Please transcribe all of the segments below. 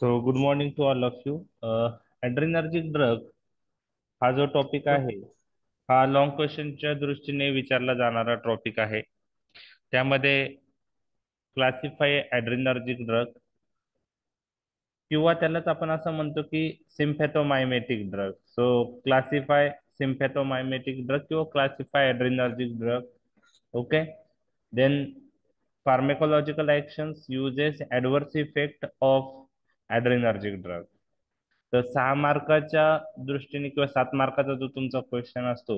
So good morning to all of you. Adrenergic drug हा जो topic आहे हा लॉंग क्वेश्चनच्या दृष्टीने विचारला जाणारा टॉपिक आहे. त्यामध्ये क्लासिफाय ॲड्रेनर्जिक ड्रग किंवा त्यालाच आपण असं म्हणतो की sympathomimetic drug. So classify sympathomimetic drug किंवा classify adrenergic drug. Okay. Then pharmacological actions uses adverse effect of adrenergic drug. तर 6 मार्काच्या दृष्टीने किंवा 7 मार्काचा जो तुमचा क्वेश्चन असतो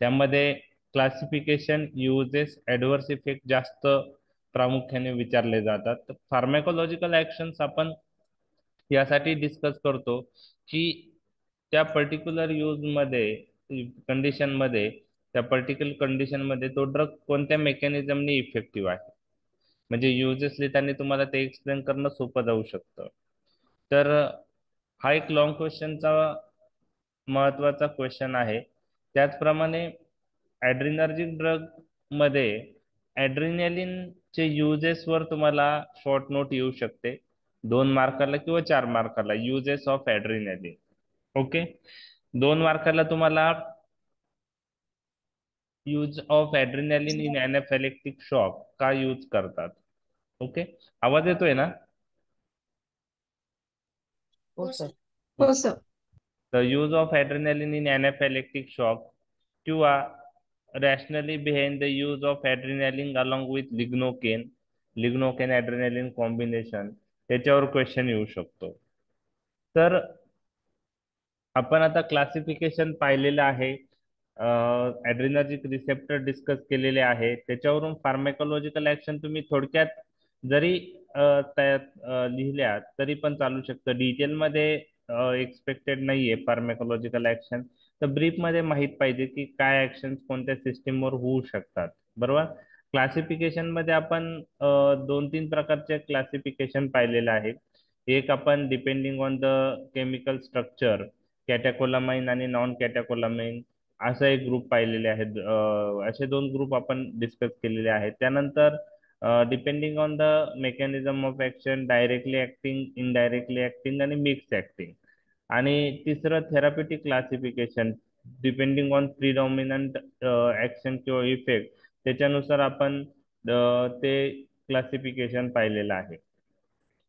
त्यामध्ये क्लासिफिकेशन युजेस ॲडव्हर्स इफेक्ट जास्त प्रामुख्याने विचारले जातात. तर फार्मॅकोलॉजिकल ऍक्शन्स आपण यासाठी डिस्कस करतो की त्या पर्टिक्युलर यूज मध्ये कंडिशन मध्ये त्या पर्टिक्युलर कंडिशन मध्ये तो ड्रग कोणत्या मेकॅनिझमने इफेक्टिव्ह आहे. म्हणजे युजेस लिहिताना तुम्हाला ते एक्सप्लेन करणं सोपं जाऊ शकतं. तर हा एक लॉंग क्वेश्चनचा महत्वाचा क्वेश्चन आहे. त्याचप्रमाणे ॲड्रिनर्जिक ड्रग मध्ये ॲड्रिनॅलिनचे युजेस वर तुम्हाला शॉर्ट नोट येऊ शकते 2 मार्काला किंवा 4 मार्काला. Uses of adrenaline. ओके. 2 मार्काला तुम्हाला use of adrenaline in anaphylactic shock का यूज करतात. ओके. आवाज येतोय ना? हो सर. हो sir. The use of adrenaline in anaphylactic shock किंवा rationally behind the use of adrenaline along with lignocaine adrenaline combination त्याच्यावर क्वेश्चन येऊ शकतो. तर आपण आता क्लासिफिकेशन पाहिलेलं आहे. ॲड्रेनर्जिक रिसेप्टर डिस्कस केलेले आहे. त्याच्यावरून फार्मॅकोलॉजिकल ऍक्शन तुम्ही थोडक्यात जरी लिहिल्या तरी पण चालू शकतं. डिटेलमध्ये एक्सपेक्टेड नाहीये फार्मॅकोलॉजिकल ऍक्शन. तर ब्रीफ मध्ये माहित पाहिजे की काय ऍक्शन कोणत्या सिस्टीमवर होऊ शकतात. बरोबर. क्लासिफिकेशन मध्ये आपण 2-3 प्रकारचे क्लासिफिकेशन पाहिलेलं आहे. एक आपण depending on the chemical structure कॅटॅकोलामाइन आणि नॉन कॅटॅकोलामाइन असा एक ग्रुप पाहिलेले आहेत. असे 2 ग्रुप आपण डिस्कस केलेले आहेत. त्यानंतर depending on the mechanism of action directly acting indirectly acting आणि मिक्स ऍक्टिंग. आणि तिसरं therapeutic classification depending on predominant action किंवा इफेक्ट त्याच्यानुसार आपण ते क्लासिफिकेशन पाहिलेलं आहे.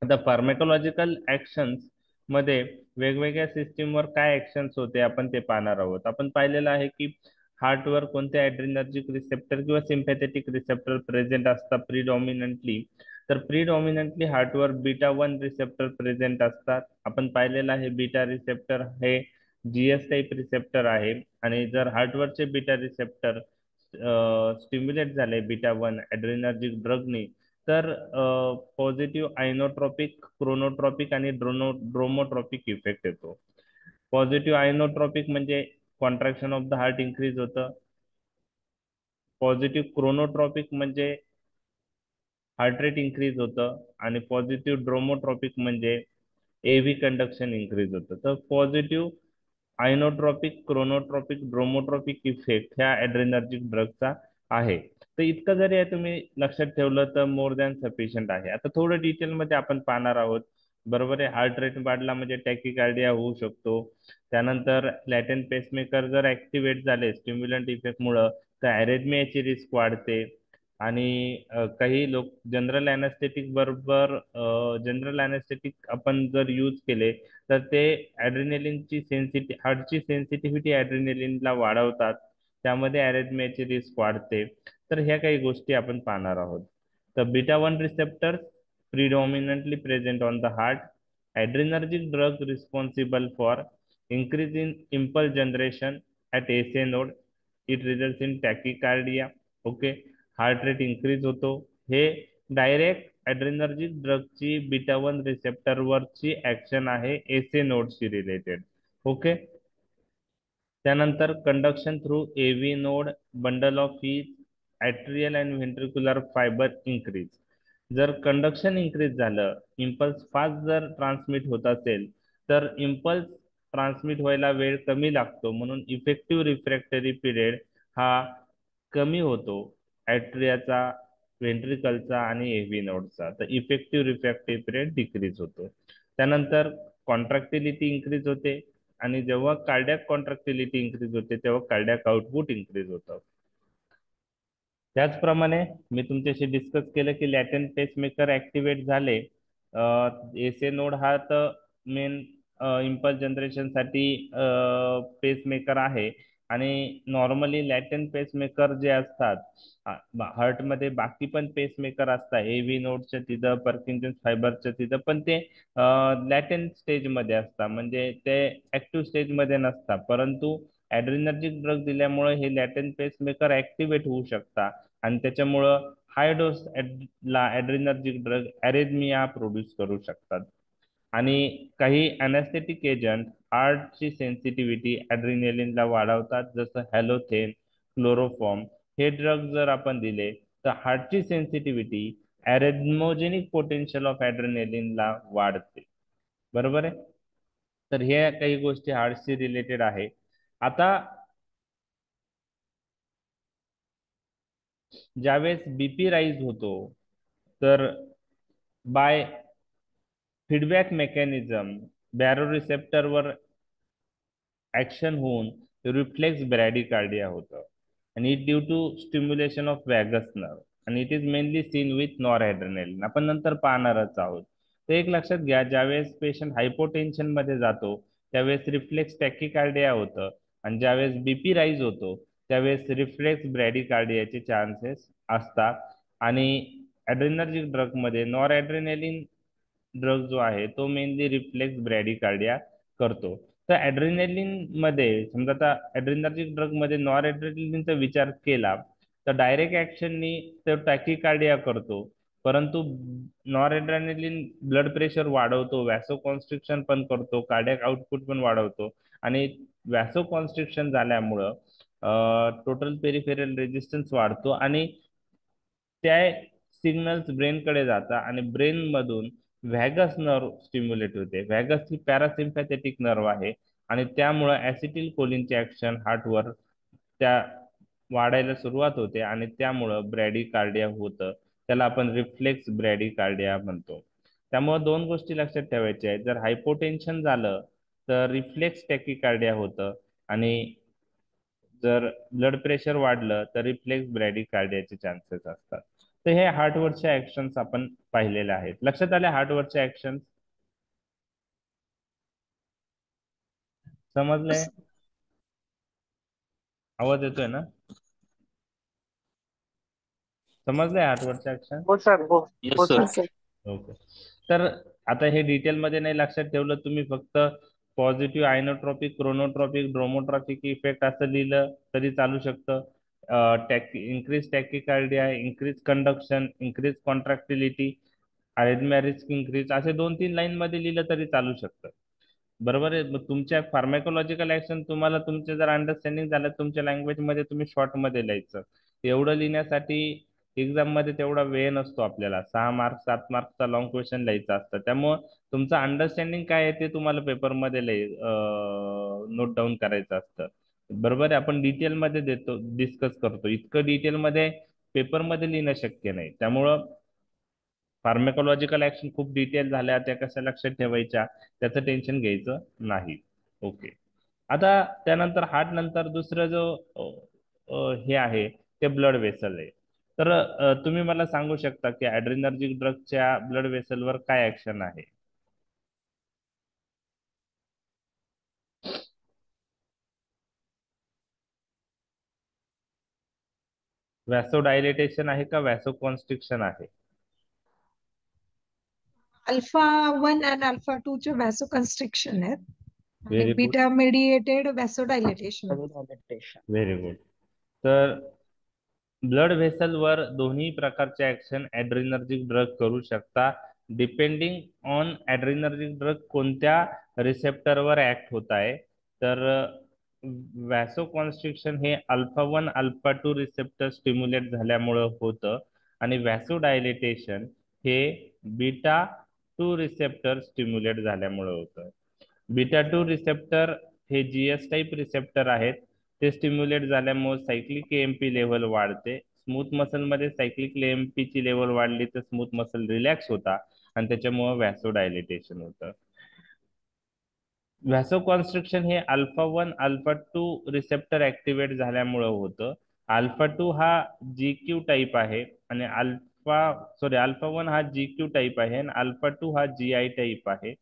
आता फार्मॅकोलॉजिकल ऍक्शन्स मध्ये वेगवेगळ्या सिस्टीमवर काय ऍक्शन्स होते आपण ते पाहणार आहोत. आपण पाहिलेलं आहे की हार्टवर कोणते ॲड्रिनर्जिक रिसेप्टर किंवा सिम्पॅथेटिक रिसेप्टर प्रेझेंट असतात प्रिडॉमिनंटली. तर प्रिडॉमिनंटली हार्टवर बीटा 1 रिसेप्टर प्रेझेंट असतात. आपण पाहिलेलं आहे बीटा रिसेप्टर हे जीएस टाईप रिसेप्टर आहे. आणि जर हार्टवरचे बीटा रिसेप्टर स्टिम्युलेट झाले बीटा 1 ॲड्रिनर्जिक ड्रगनी तर पॉझिटिव्ह आयनोट्रॉपिक क्रोनोट्रॉपिक आणि ड्रोमोट्रॉपिक इफेक्ट येतो. पॉझिटिव्ह आयनोट्रॉपिक म्हणजे contraction of the heart increase होतं. पॉझिटिव्ह क्रोनोट्रॉपिक म्हणजे हार्ट रेट इन्क्रीज होतं. आणि पॉझिटिव्ह ड्रोमोट्रॉपिक म्हणजे एव्ही कंडक्शन इन्क्रीज होतं. तर positive inotropic chronotropic dromotropic effect ह्या ॲड्रेनर्जिक ड्रगचा आहे. तर इतकं जरी तुम्ही लक्षात ठेवलं तर मोर दॅन सफिशियंट आहे. आता थोडं डिटेलमध्ये आपण पाहणार आहोत. बरोबर आहे. हार्ट रेट वाढला म्हणजे टॅकिकार्डिया होऊ शकतो. त्यानंतर लॅटेंट पेसमेकर जर ऍक्टिव्हेट झाले स्टिम्युलंट इफेक्टमुळं तर अरेथमियाची रिस्क वाढते. आणि काही लोक जनरल अॅनेस्थेटिक बरोबर जनरल अॅनेस्थेटिक आपण जर यूज केले तर ते ॲड्रेनलिनची हार्टची सेन्सिटिव्हिटी ॲड्रेनलिनला वाढवतात. त्यामध्ये अरेथमियाची रिस्क वाढते. तर ह्या काही गोष्टी आपण पाहणार आहोत. तर beta 1 receptors predominantly present on the heart. Adrenergic drug responsible for increase in impulse generation at SA node. It results in tachycardia. Okay. Heart rate increase होतो. हे डायरेक्ट ॲड्रेनर्जिक ड्रगची बीटा 1 रिसेप्टरवरची ऍक्शन आहे एसे नोडशी related. Okay. त्यानंतर conduction through AV node bundle of His atrial and ventricular fiber increase. जर conduction increase झालं impulse fast जर ट्रान्समिट होत असेल तर इम्पल्स ट्रान्समिट व्हायला वेळ कमी लागतो म्हणून इफेक्टिव्ह रिफ्रॅक्टरी पिरियड हा कमी होतो ॲट्रियाचा व्हेंट्रिकलचा आणि एव्ही नोडचा. तर इफेक्टिव्ह रिफ्रॅक्टरी पिरियड डिक्रीज होतो. त्यानंतर कॉन्ट्रॅक्टिलिटी इन्क्रीज होते, आणि जेव्हा कार्डियाक कॉन्ट्रॅक्टिलिटी इन्क्रीज होते तेव्हा कार्डियाक आउटपुट इन्क्रीज होतं. त्याचप्रमाणे मी तुमच्याशी डिस्कस केलं की लॅटेंट पेसमेकर ऍक्टिव्हेट झाले. एस ए नोड हा तर मेन इम्पल्स जनरेशनसाठी पेसमेकर आहे. आणि नॉर्मली लॅटेंट पेसमेकर जे असतात, हार्टमध्ये बाकी पण पेसमेकर असतात, एव्ही नोडच्या तिथं, पर्किन्सन फायबरच्या तिथं, पण ते लॅटेंट स्टेजमध्ये असतात, म्हणजे ते ऍक्टिव्ह स्टेजमध्ये नसतात. परंतु ॲड्रेनर्जिक ड्रग दिल्यामुळे हे लॅटेंट पेसमेकर ऍक्टिव्हेट होऊ शकतात, आणि त्याच्यामुळं हाय डोस ला ॲड्रेनर्जिक ड्रग अरेथमिया प्रोड्यूस करू शकतात. आणि काही अनेस्थेटिक एजंट हार्टची सेन्सिटिव्हिटी ॲड्रिनेलिनला वाढवतात, जसं हॅलोथेन, क्लोरोफॉर्म. हे ड्रग जर आपण दिले तर हार्टची सेन्सिटिव्हिटी ॲरेथमोजेनिक पोटेन्शियल ऑफ ॲड्रेनेलिनला वाढते. बरोबर आहे. तर हे काही गोष्टी हार्टशी रिलेटेड आहे. आता ज्यावेळेस बीपी राईज होतो, तर बाय फीडबॅक मेकॅनिझम बॅरो रिसेप्टरवर ऍक्शन होऊन रिफ्लेक्स ब्रॅडिकार्डिया होतं, आणि it due to stimulation of vagus nerve, आणि it is mainly seen with noradrenaline. आपण नंतर पाहणारच आहोत. तर एक लक्षात घ्या, ज्यावेळेस पेशंट हायपोटेन्शन मध्ये जातो त्यावेळेस रिफ्लेक्स टॅकिकार्डिया होतं, आणि ज्यावेळेस बीपी राईज होतो त्यावेळेस रिफ्लेक्स ब्रॅडिकार्डियाचे चान्सेस असतात. आणि ॲड्रेनर्जिक ड्रग मध्ये नॉर ॲड्रेनालिन ड्रग जो आहे तो मेनली रिफ्लेक्स ब्रॅडिकार्डिया करतो. तर ॲड्रेनालिन मध्ये समजा, आता ॲड्रेनर्जिक ड्रग मध्ये नॉर ॲड्रेनालिनचा विचार केला तर डायरेक्ट ऍक्शननी तो टॅकिकार्डिया करतो, परंतु नॉर ॲड्रेनालिन ब्लड प्रेशर वाढवतो, वॅसो कॉन्स्ट्रिक्शन पण करतो, कार्डियाक आउटपुट पण वाढवतो, आणि वॅसो कॉन्स्ट्रिक्शन झाल्यामुळं टोटल पेरिफेरल रेजिस्टन्स वाढतो, आणि त्या सिग्नल्स ब्रेनकडे जातात, आणि ब्रेन मधून व्हॅगस नर्व स्टिम्युलेट होते. व्हॅगस ही पॅरासिम्पॅथेटिक नर्व आहे, आणि त्यामुळे ऍसिटिल कोलिनचे ऍक्शन हार्टवर त्या वाढायला सुरुवात होते, आणि त्यामुळं ब्रॅडिकार्डिया होतं. त्याला आपण रिफ्लेक्स ब्रॅडिकार्डिया म्हणतो. त्यामुळे दोन गोष्टी लक्षात ठेवायच्या आहेत. जर हायपोटेन्शन झालं तर रिफ्लेक्स टॅकिकार्डिया होतं, आणि जर ब्लड प्रेशर वाढलं तर रिफ्लेक्स ब्रॅडिकार्डियाचे चान्सेस असतात. तर हे हार्टवरच्या ऍक्शन्स आपण पाहिलेले आहेत. लक्षात आले हार्टवरच्या ऍक्शन्स? समजलंय? आवाज येतोय ना? समजलंय हार्टवरच्या ऍक्शन? हो सर, हो. येस हो सर. सर. ओके. तर आता हे डिटेलमध्ये नाही लक्षात ठेवलं तुम्ही, फक्त positive inotropic, chronotropic, dromotropic effect असं लिहिलं तरी चालू शकतं. Increase tachycardia, increase conduction, increase contractility, arrhythmia risk increase, असे दोन तीन लाईन मध्ये लिहिलं तरी चालू शकतं. बरोबर आहे. मग तुमच्या फार्मॅकोलॉजिकल ऍक्शन तुम्हाला तुमचे जर अंडरस्टँडिंग झालं तुमच्या लँग्वेज मध्ये, तुम्ही शॉर्ट मध्ये लिहायचं. एवढं लिहिण्यासाठी एक्झाम मध्ये तेवढा वेळ नसतो आपल्याला. 6 मार्क 7 मार्कचा लॉंग क्वेश्चन लिहायचं असतं. त्यामुळं तुमचं अंडरस्टँडिंग काय आहे ते तुम्हाला पेपरमध्ये नोट डाऊन करायचं असतं. बरोबर आहे. आपण डिटेलमध्ये देतो, डिस्कस करतो, इतकं डिटेलमध्ये पेपरमध्ये लिहिणं शक्य नाही. त्यामुळं फार्मेकोलॉजिकल ऍक्शन खूप डिटेल झाल्या, त्या कशा लक्षात ठेवायच्या त्याचं टेन्शन घ्यायचं नाही. ओके. आता त्यानंतर हार्ट नंतर दुसरं जो हे आहे ते ब्लड वेसल आहे. तर तुम्ही मला सांगू शकता की ॲड्रेनर्जिक ड्रगच्या ब्लड वेसलवर काय ऍक्शन आहे? वॅसो डायलेटेशन आहे का वॅसो कॉन्स्ट्रिक्शन आहे? अल्फा 1 आणि अल्फा 2 चे व्हॅसो कन्स्ट्रिक्शन आहेत, आणि very good. Beta mediated vasodilatation. Very good. तर ब्लड व्हेसलवर दोन्ही प्रकारचे ऍक्शन ॲड्रेनर्जिक ड्रग करू शकता, डिपेंडिंग ऑन ॲड्रेनर्जिक ड्रग कोणत्या रिसेप्टरवर ऍक्ट होत आहे. तर व्हॅसो कॉन्स्ट्रिक्शन हे अल्फा 1 अल्फा 2 रिसेप्टर स्टिम्युलेट झाल्यामुळं होतं, आणि व्हॅसो डायलेटेशन हे बीटा 2 रिसेप्टर स्टिम्युलेट झाल्यामुळं होतं. बीटा 2 रिसेप्टर हे जीएस टाईप रिसेप्टर आहेत. ते स्टिम्युलेट झाल्यामुळे सायक्लिक एएमपी लेवल वाढते. स्मूथ मसल मध्ये सायक्लिक एएमपी ची लेवल वाढली तर स्मूथ मसल रिलॅक्स होता, आणि त्याच्यामुळे व्हॅसो डायलेटेशन होतं. व्हॅसोकॉन्स्ट्रिक्शन हे अल्फा 1 अल्फा 2 रिसेप्टर ऍक्टिव्हेट झाल्यामुळे होतं. अल्फा 2 हा GQ टाईप आहे आणि अल्फा 1 हा GQ टाईप आहे आणि अल्फा 2 हा GI टाईप आहे.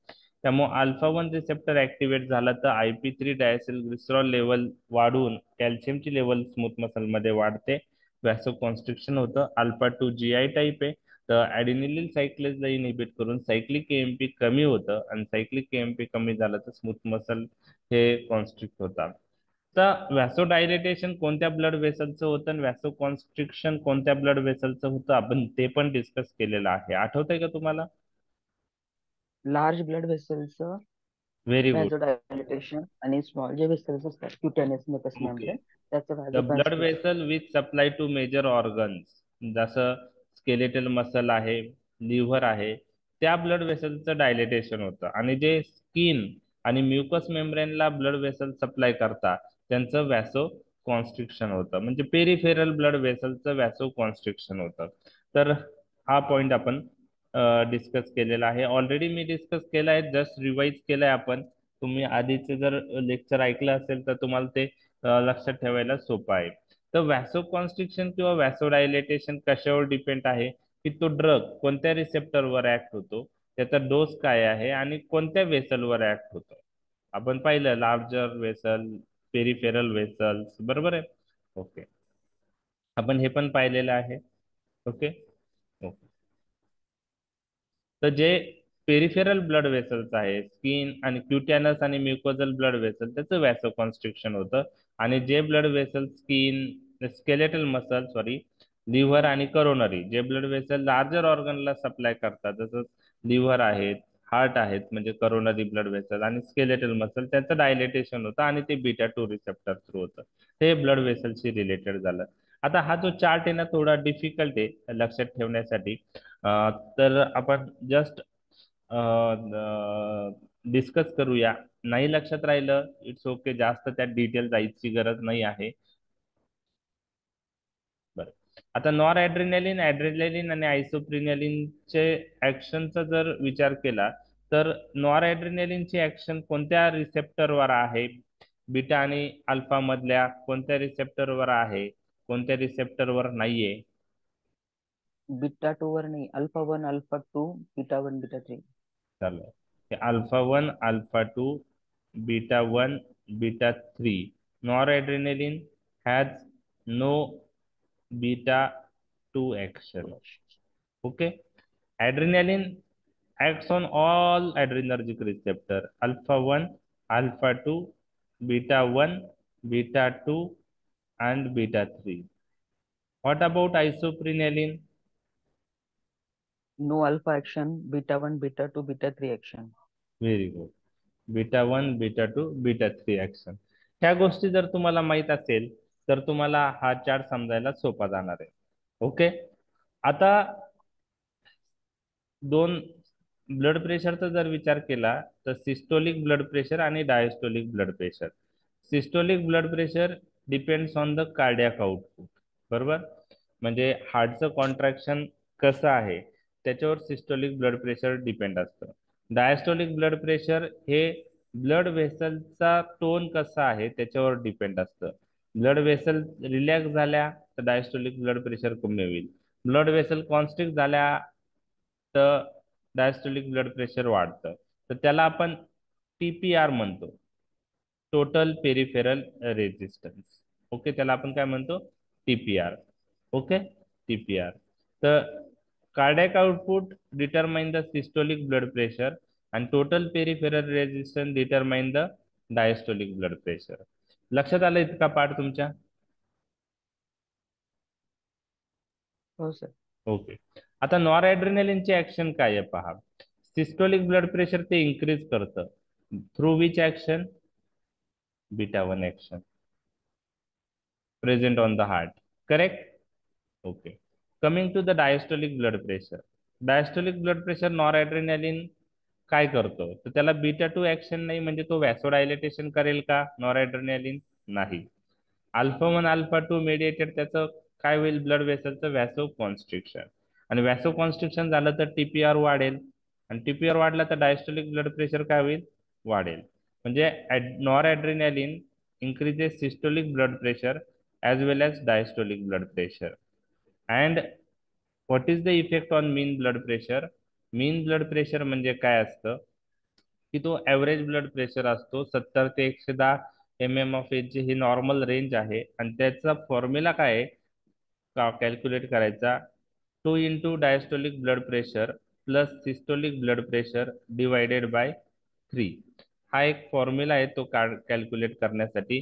त्यामुळे अल्फा 1 रिसेप्टर ऍक्टिव्हेट झाला तर IP3 डायसिलग्लिसरॉल लेवल वाढून कॅल्शियमची लेवल स्मूथ मसल मध्ये वाढते, व्हॅसोकॉन्स्ट्रिक्शन होतं. अल्फा 2 GI टाईप आहे, तर ऍडिनिलिन सायक्लेजला इनहिबिट करून सायक्लिक केएमपी कमी होतं आणि सायक्लिक केएमपी कमी झालं तर स्मूथ मसल हे कॉन्स्ट्रिक्ट होतात. तर व्हॅसोडायलेटेशन कोणत्या ब्लड व्हेसलचं होतं आणि व्हॅसो कॉन्स्ट्रिक्शन कोणत्या ब्लड व्हेसलचं होतं आपण ते पण डिस्कस केलेलं आहे. आठवतंय का तुम्हाला? लार्ज ब्लड व्हेसलचं व्हेरी गुड. व्हॅझोडायलेटेशन आणि स्मॉल जे व्हेसल्स असतात क्युटेनियस मुकस ओके. मेम्ब्रेन त्याचं the blood vasoconstriction. Vessel with supply to major organs, जसं स्केलेटल मसल आहे, लिव्हर आहे, त्या ब्लड वेसलचं डायलेटेशन होतं. आणि जे स्किन आणि म्युकस मेम्ब्रेनला ब्लड वेसल सप्लाय करतात त्यांचं व्हॅसो कॉन्स्ट्रिक्शन होतं. म्हणजे पेरिफेरल ब्लड वेसलचं व्हॅसो कॉन्स्ट्रिक्शन होतं. तर हा पॉइंट आपण डिस्कस केलेला आहे. ऑलरेडी मी डिस्कस केला आहे, जस्ट रिवाइज केलाय आपण. तुम्ही आधीचे जर लेक्चर ऐकलं असेल तर तुम्हाला ते लक्षात ठेवायला सोपं आहे. तर व्हॅसो कॉन्स्ट्रिक्शन किंवा व्हॅसोडायलेटेशन कशावर डिपेंड आहे की तो ड्रग कोणत्या रिसेप्टरवर ऍक्ट होतो, त्याचा डोस काय आहे आणि कोणत्या वेसलवर ऍक्ट होतो. आपण पाहिलं लार्जर वेसल, पेरिफेरल वेसल्स, बरोबर आहे. ओके, आपण हे पण पाहिलेलं आहे. ओके. ओके. तर जे पेरिफेरल ब्लड वेसल्स आहे, स्किन आणि क्युटॅनस आणि म्युकोजल ब्लड वेसल, त्याचं व्हॅसो कॉन्स्ट्रिक्शन होतं. आणि जे blood vessel skin, skeletal muscle, sorry, liver आणि करोनरी, जे ब्लड वेसल लार्जर ऑर्गनला सप्लाय करतात, जसं लिव्हर आहेत, हार्ट आहेत, म्हणजे करोनरी ब्लड वेसल आणि स्केलेटल मसल, त्याचं डायलेटेशन होतं आणि ते बीटा 2 रिसेप्टर थ्रू होतं. ते ब्लड वेसलशी रिलेटेड झालं. आता हा जो चार्ट आहे ना थोडा डिफिकल्ट आहे लक्षात ठेवण्यासाठी. तर आपण जस्ट डिस्कस करूया. नाही लक्षात राहिलं इट्स ओके, जास्त त्यात डिटेल जायची गरज नाही आहे. बरं. आता नॉर ऍड्रेनालिन, ऍड्रेनालिन आणि आयसोप्रिनलिनचे ऍक्शनचा जर विचार केला तर नॉर ऍड्रेनालिनची ऍक्शन कोणत्या रिसेप्टरवर आहे, बीटा आणि अल्फा मधल्या कोणत्या रिसेप्टरवर आहे, कोणत्या रिसेप्टरवर नाहीये? बीटा 2 वर नाही, अल्फा 1 अल्फा 2 बीटा 1 बीटा 3. चालेल. Alpha 1 alpha 2 beta 1 beta 3. Noradrenaline has no beta 2 action. Okay. Adrenaline acts on all adrenergic receptor alpha 1 alpha 2 beta 1 beta 2 and beta 3. What about isoprenaline? No alpha action, beta 1 beta 2 beta 3 action. Very good. Beta 1 beta 2 beta 3 action. ह्या गोष्टी जर तुम्हाला माहित असेल तर तुम्हाला हा chart समजायला सोपा जाणार आहे. ओके. आता दोन ब्लड प्रेशरचा जर विचार केला तर सिस्टोलिक ब्लड प्रेशर आणि diastolic blood pressure. Systolic blood pressure depends on the cardiac output, बरोबर. म्हणजे हार्टचं कॉन्ट्रॅक्शन कसं आहे त्याच्यावर सिस्टोलिक ब्लड प्रेशर डिपेंड असतं. डायस्टोलिक ब्लड प्रेशर हे ब्लड व्हेसलचा टोन कसा आहे त्याच्यावर डिपेंड असतं. ब्लड व्हेसल रिलॅक्स झाल्या तर डायस्टोलिक ब्लड प्रेशर कमी होईल, ब्लड व्हेसल कॉन्स्ट्रिक्ट झाल्या तर डायस्टोलिक ब्लड प्रेशर वाढतं. तर त्याला आपण TPR म्हणतो, टोटल पेरिफेरल रेजिस्टन्स. ओके, त्याला आपण काय म्हणतो? TPR. Okay, TPR. तर cardiac output determine the systolic blood pressure आणि total peripheral resistance determine the diastolic blood pressure. लक्षात आलं इतका पार्ट तुमच्या? हो सर. ओके. आता नॉर ऍड्रेनालिनची ऍक्शन काय आहे पहा. सिस्टोलिक ब्लड प्रेशर ते इन्क्रीज करतं through which action? Beta 1 action present on the heart, correct. Okay. Coming to the diastolic blood pressure. Diastolic blood pressure noradrenaline काय करतो तर त्याला बीटा 2 ऍक्शन नाही, म्हणजे तो व्हॅसोडायलेटेशन करेल का नॉर ऍड्रेनालिन? नाही. अल्फा 1 अल्फा 2 मेडिएटेड त्याचं काय होईल ब्लड व्हेसलचं व्हॅसो कॉन्स्ट्रिक्शन. आणि व्हॅसो कॉन्स्ट्रिक्शन झालं तर TPR वाढेल आणि TPR वाढला तर डायस्टोलिक ब्लड प्रेशर काय होईल? वाढेल. म्हणजे noradrenaline increases systolic blood pressure as well as diastolic blood pressure. And what is the effect on mean blood pressure? mean blood pressure म्हणजे काय असतं की तो ॲव्हरेज ब्लड प्रेशर असतो 70 ते 110 mm of he normal range आहे आणि त्याचा फॉर्म्युला काय आहे कॅल्क्युलेट करायचा 2 into diastolic blood pressure plus systolic blood pressure divided by 3. हा एक फॉर्म्युला आहे तो कॅल्क्युलेट करण्यासाठी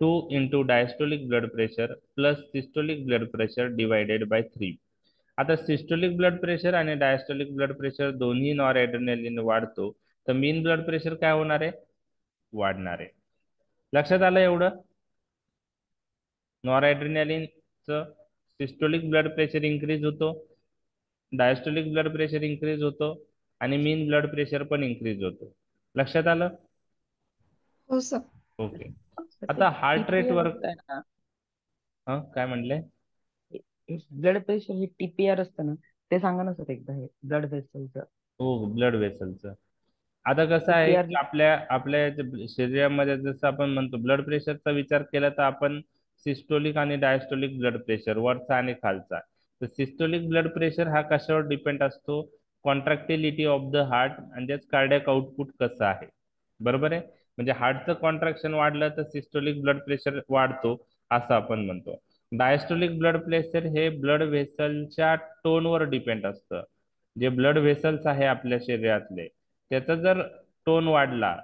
2 into diastolic blood pressure plus systolic blood pressure divided by 3. आता सिस्टोलिक ब्लड प्रेशर आणि डायस्टोलिक ब्लड प्रेशर दोन्ही नॉरएड्रेनालिन वाढतो तर मीन ब्लड प्रेशर काय होणार आहे वाढणार आहे. लक्षात आलं एवढं? नॉरएड्रेनालिनचं सिस्टोलिक ब्लड प्रेशर इंक्रीज होतो, डायस्टोलिक ब्लड प्रेशर इंक्रीज होतो आणि मीन ब्लड प्रेशर पण इंक्रीज होतो. लक्षात आलं? हो सर. ओके. सर ते आता हार्ट रेट TPR वर असतं ना, काय म्हणले? ब्लड प्रेशर हे TPR असतं ना, ते सांगा ना सर एकदा, हे ब्लड वेसलचं हो ब्लड वेसलचं. आता कसं आहे TPR. की आपल्या आपल्या शरीरामध्ये जसं आपण म्हणतो ब्लड प्रेशरचा विचार केला तर आपण सिस्टोलिक आणि डायस्टोलिक ब्लड प्रेशर वरचा आणि खालचा. तर सिस्टोलिक ब्लड प्रेशर हा कशावर डिपेंड असतो? कॉन्ट्रॅक्टिलिटी ऑफ द हार्ट म्हणजे कार्डियक आउटपुट कसं आहे. बरोबर आहे? म्हणजे हार्टचं कॉन्ट्रॅक्शन वाढलं तर सिस्टोलिक ब्लड प्रेशर वाढतो असं आपण म्हणतो. डायस्टोलिक ब्लड प्रेशर हे ब्लड व्हेसलच्या टोनवर डिपेंड असतं. जे ब्लड व्हेसल्स आहे आपल्या शरीरातले त्याचा जर टोन वाढला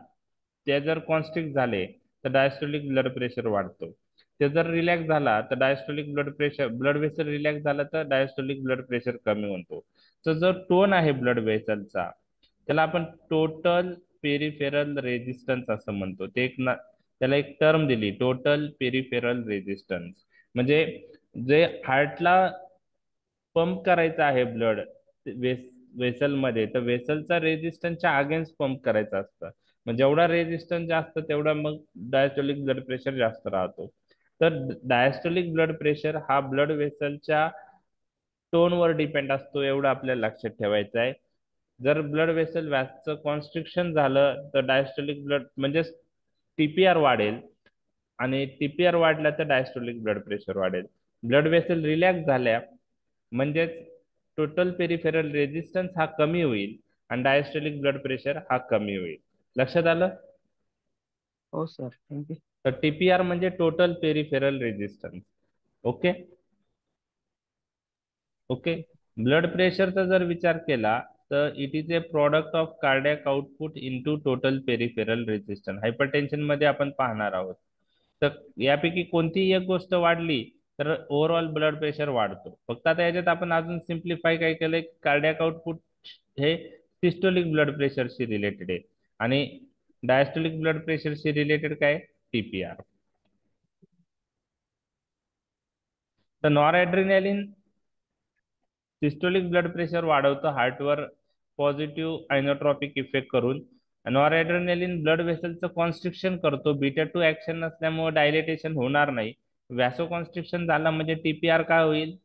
ते जर कॉन्स्ट्रिक्ट झाले तर डायस्टोलिक ब्लड प्रेशर वाढतो. ते जर रिलॅक्स झाला तर diastolic blood pressure blood vessel relax झाला तर डायस्टोलिक ब्लड प्रेशर कमी होतो. तर जो टोन आहे ब्लड व्हेसलचा त्याला आपण टोटल पेरिफेरल रेजिस्टन्स असं म्हणतो. ते त्याला एक टर्म दिली टोटल पेरिफेरल रेजिस्टन्स. म्हणजे जे हार्टला पंप करायचं आहे ब्लड वेसलमध्ये तर वेसलचा रेजिस्टन्सच्या अगेन्स्ट पंप करायचं असतं. मग जेवढा रेजिस्टन्स जास्त तेवढा मग डायस्टोलिक ब्लड प्रेशर जास्त राहतो. तर डायस्टोलिक ब्लड प्रेशर हा ब्लड वेसलच्या टोनवर डिपेंड असतो एवढं आपल्याला लक्षात ठेवायचं आहे. जर ब्लड वेसल व्यासचं कॉन्स्ट्रिक्शन झालं तर डायस्टोलिक ब्लड म्हणजे टीपीआर वाढेल आणि टीपीआर वाढला तर डायस्टोलिक ब्लड प्रेशर वाढेल. ब्लड वेसल रिलॅक्स झाल्या म्हणजेच टोटल पेरिफेरल रेजिस्टन्स हा कमी होईल आणि डायस्टोलिक ब्लड प्रेशर हा कमी होईल. लक्षात आलं? हो सर, थँक्यू. तर टीपीआर म्हणजे total peripheral resistance. Okay okay. Blood प्रेशरचा जर विचार केला तर it is a product of cardiac output into total peripheral resistance. Hypertension मध्ये आपण पाहणार आहोत. तर यापैकी कोणतीही एक गोष्ट वाढली तर ओव्हरऑल ब्लड प्रेशर वाढतो. फक्त आता याच्यात आपण अजून सिम्प्लिफाय काय केलंय कार्डियक आउटपुट हे सिस्टोलिक ब्लड प्रेशरशी रिलेटेड आहे आणि डायस्टोलिक ब्लड प्रेशरशी रिलेटेड काय टीपीआर. तर नॉरएड्रेनालिन सिस्टोलिक ब्लड प्रेशर वाढवतं हार्टवर पॉझिटिव्ह आयनोट्रॉपिक इफेक्ट करून. नॉरएड्रेनालिन ब्लड व्हेसलचं कॉन्स्ट्रिक्शन करतो. बीटा टू ऍक्शन नसल्यामुळे डायलेटेशन होणार नाही. व्हॅसो कॉन्स्ट्रिक्शन झाला म्हणजे टीपीआर काय होईल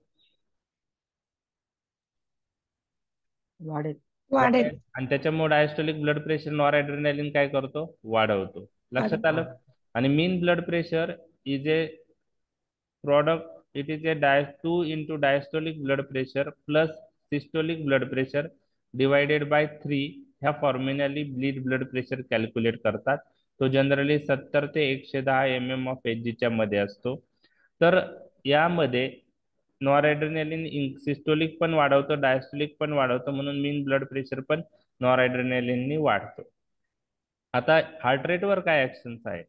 वाढेल. वाढेल. आणि त्याच्यामुळे डायस्टोलिक ब्लड प्रेशर नॉरएड्रेनालिन काय करतो वाढवतो. लक्षात आलं? आणि mean blood pressure is a product it is a 2 into diastolic blood pressure plus systolic blood pressure divided by 3 ह्या फॉर्म्युलाली ब्लीड ब्लड प्रेशर कॅल्क्युलेट करतात. तो जनरली 70 ते 110 mm of च्या मध्ये असतो. तर यामध्ये नॉरएड्रेनालिन सिस्टोलिक पण वाढवतं डायस्टोलिक पण वाढवतं म्हणून मीन ब्लड प्रेशर पण नॉरएड्रेनालिननी वाढतो. आता हार्ट रेटवर काय ऍक्शन्स आहे?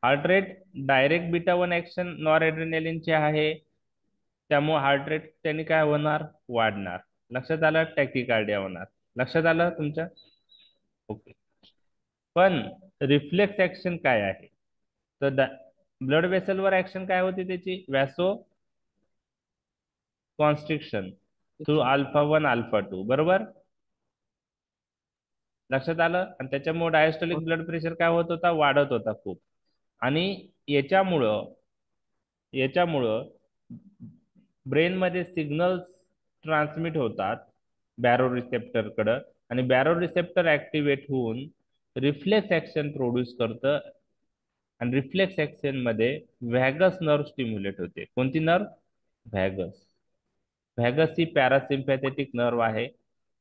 Heart rate direct beta one action नॉरएड्रेनालिनचे आहे त्यामुळे हार्ट रेट त्यांनी काय होणार वाढणार. लक्षात आलं? टॅकिकार्डिया होणार. लक्षात आलं तुमच्या? ओके. पण रिफ्लेक्स ऍक्शन काय आहे? तर ब्लड वेसलवर ऍक्शन काय होते त्याची व्यासो कॉन्स्ट्रिक्शन थ्रू अल्फा 1 अल्फा 2. बरोबर? लक्षात आलं? आणि त्याच्यामुळे डायस्टोलिक ब्लड प्रेशर काय होत होता वाढत होता खूप. आणि याच्यामुळं याच्यामुळं ब्रेनमध्ये सिग्नल्स ट्रान्समिट होतात बॅरो रिसेप्टरकडं आणि बॅरो रिसेप्टर ऍक्टिव्हेट होऊन रिफ्लेक्स ऍक्शन प्रोड्यूस करतं आणि रिफ्लेक्स ऍक्शन मध्ये व्हॅगस नर्व स्टिम्युलेट होते. कोणती नर्व? व्हॅगस. व्हॅगस ही पॅरासिम्पॅथेटिक नर्व आहे.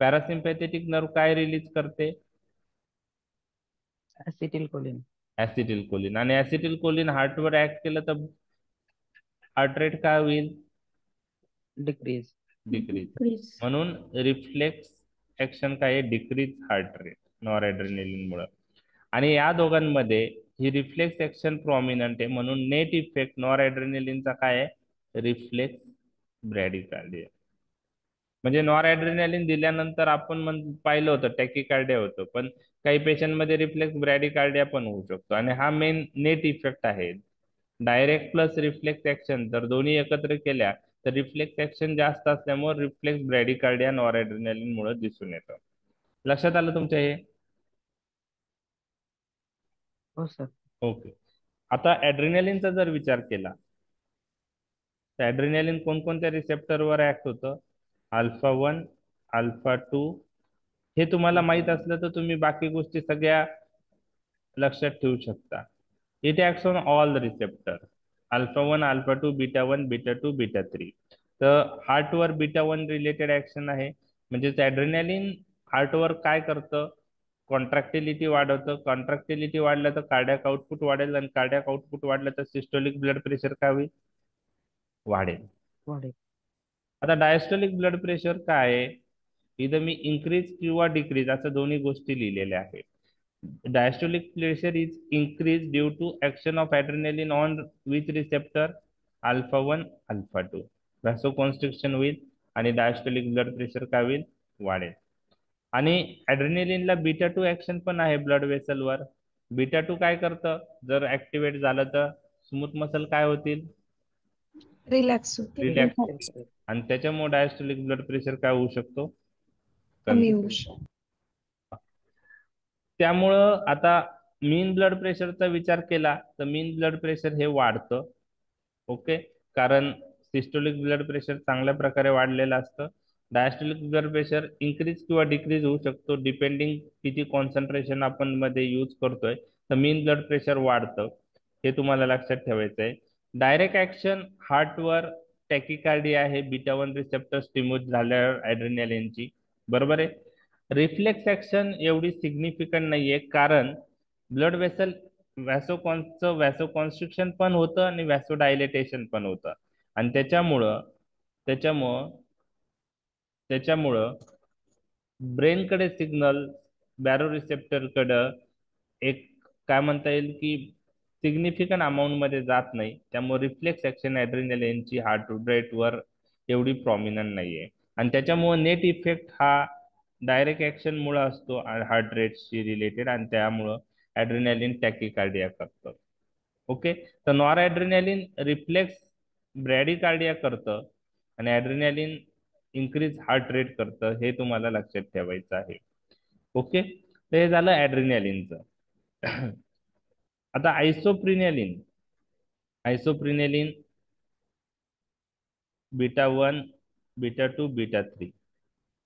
पॅरासिम्पॅथेटिक नर्व काय रिलीज करते? ऍसिटिल कोलिन. ऍसिटिल कोलिन. आणि ऍसिटिल कोलिन हार्टवर ऍक्ट केलं तर हार्ट रेट काय होईल? डिक्रीज. डिक्रीज. Decrease. म्हणून रिफ्लेक्स ऍक्शन काय आहे? डिक्रीज हार्ट रेट नॉरएड्रेनालिन मुळे. आणि या दोघांमध्ये ही रिफ्लेक्स ऍक्शन प्रॉमिनंट आहे, म्हणून नेट इफेक्ट नॉरएड्रेनालिनचा काय आहे? रिफ्लेक्स ब्रॅडिकार्डिया. म्हणजे नॉरएड्रेनालिन दिल्यानंतर आपण पाहिलं होतं टॅकिकार्डिया होतं, पण काही पेशंट मध्ये रिफ्लेक्स ब्रॅडिकार्डिया पण होऊ शकतो. आणि हा मेन नेट इफेक्ट आहे. डायरेक्ट प्लस रिफ्लेक्स ऍक्शन जर दोन्ही एकत्र केल्या तर रिफ्लेक्स ऍक्शन जास्त असल्यामुळे रिफ्लेक्स ब्रॅडिकार्डिया नॉरएड्रेनालिन मुळे दिसून येतं. लक्षात आलं तुमच्या हे? हो सर. ओके. आता ऍड्रेनालिनचा जर विचार केला तर ऍड्रेनालिन कोणकोणत्या रिसेप्टरवर ऍक्ट होतं? Alpha 1, alpha 2. हे तुम्हाला माहित असलं तर तुम्ही बाकी गोष्टी सगळ्या लक्षात ठेवू शकता. It acts on all the receptor. Alpha 1, alpha 2, beta 1, beta 2, beta 3. तर हार्टवर बीटा 1 रिलेटेड ऍक्शन आहे. म्हणजेच ऍड्रेनालिन हार्टवर काय करतं? कॉन्ट्रॅक्टिलिटी वाढवतं. कॉन्ट्रॅक्टिलिटी वाढलं तर कार्डियाक आउटपुट वाढेल, आणि कार्डियाक आउटपुट वाढलं तर सिस्टोलिक ब्लड प्रेशर काय होईल? वाढेल. वाढेल. आता डायस्टोलिक ब्लड प्रेशर काय आहे? इथं मी इन्क्रीज किंवा डिक्रीज असं दोन्ही गोष्टी लिहिलेल्या आहेत. Diastolic pressure is increased due to action of adrenaline on which receptor? Alpha 1, alpha 2. व्हॅसोकॉन्स्ट्रिक्शन होईल आणि डायस्टोलिक ब्लड प्रेशर काय होईल? वाढेल. आणि ऍड्रेनालिनला बीटा 2 ऍक्शन पण आहे ब्लड वेसलवर. बीटा 2 काय करतं? जर ऍक्टिव्हेट झालं तर स्मूथ मसल काय होतील? Relax होते. रिलॅक्स. आणि त्याच्यामुळे डायस्टोलिक ब्लड प्रेशर काय होऊ शकतो? कमी कमी. होऊ शकतो. त्यामुळं आता मीन ब्लड प्रेशरचा विचार केला तर मीन ब्लड प्रेशर हे वाढतं. ओके. कारण सिस्टोलिक ब्लड प्रेशर चांगल्या प्रकारे वाढलेलं असतं. डायस्टोलिक ब्लड प्रेशर इन्क्रीज किंवा डिक्रीज होऊ शकतो डिपेंडिंग किती कॉन्सन्ट्रेशन आपण मध्ये यूज करतोय. तर मीन ब्लड प्रेशर वाढतं. हे तुम्हाला लक्षात ठेवायचं आहे. डायरेक्ट ऍक्शन हार्टवर टॅकिकार्डिया आहे बीटा 1 रिसेप्टर स्टिम्युलेट झाल्यावर ऍड्रेनालिनची. बरोबर आहे. रिफ्लेक्स ऍक्शन एवढी सिग्निफिकंट नाहीये, कारण ब्लड वेसल व्हॅसोकॉन्स्ट्रिक्शन पण होतं आणि व्हॅसोडायलेटेशन पण होतं. आणि त्याच्यामुळं त्याच्यामुळं ब्रेनकडे सिग्नल बॅरो रिसेप्टरकडं एक काय म्हणता येईल की सिग्निफिकंट अमाऊंट मध्ये जात नाही. त्यामुळे रिफ्लेक्स ऍक्शन ऍड्रेनालिनची हार्ट रेटवर एवढी प्रॉमिनंट नाहीये. आणि त्याच्यामुळे नेट इफेक्ट हा डायरेक्ट ऍक्शन मुळे असतो हार्ट रेटशी रिलेटेड, आणि त्यामुळं ऍड्रेनालिन टॅकिकार्डिया करतं. ओके. तर नॉरएड्रेनालिन रिफ्लेक्स ब्रॅडिकार्डिया करतं आणि ऍड्रेनालिन इन्क्रीज हार्ट रेट करतं. हे तुम्हाला लक्षात ठेवायचं आहे. ओके. तर हे झालं ऍड्रेनालिनचं. आता आयसोप्रिनेलिन बीटा 1, बीटा 2, बीटा 3.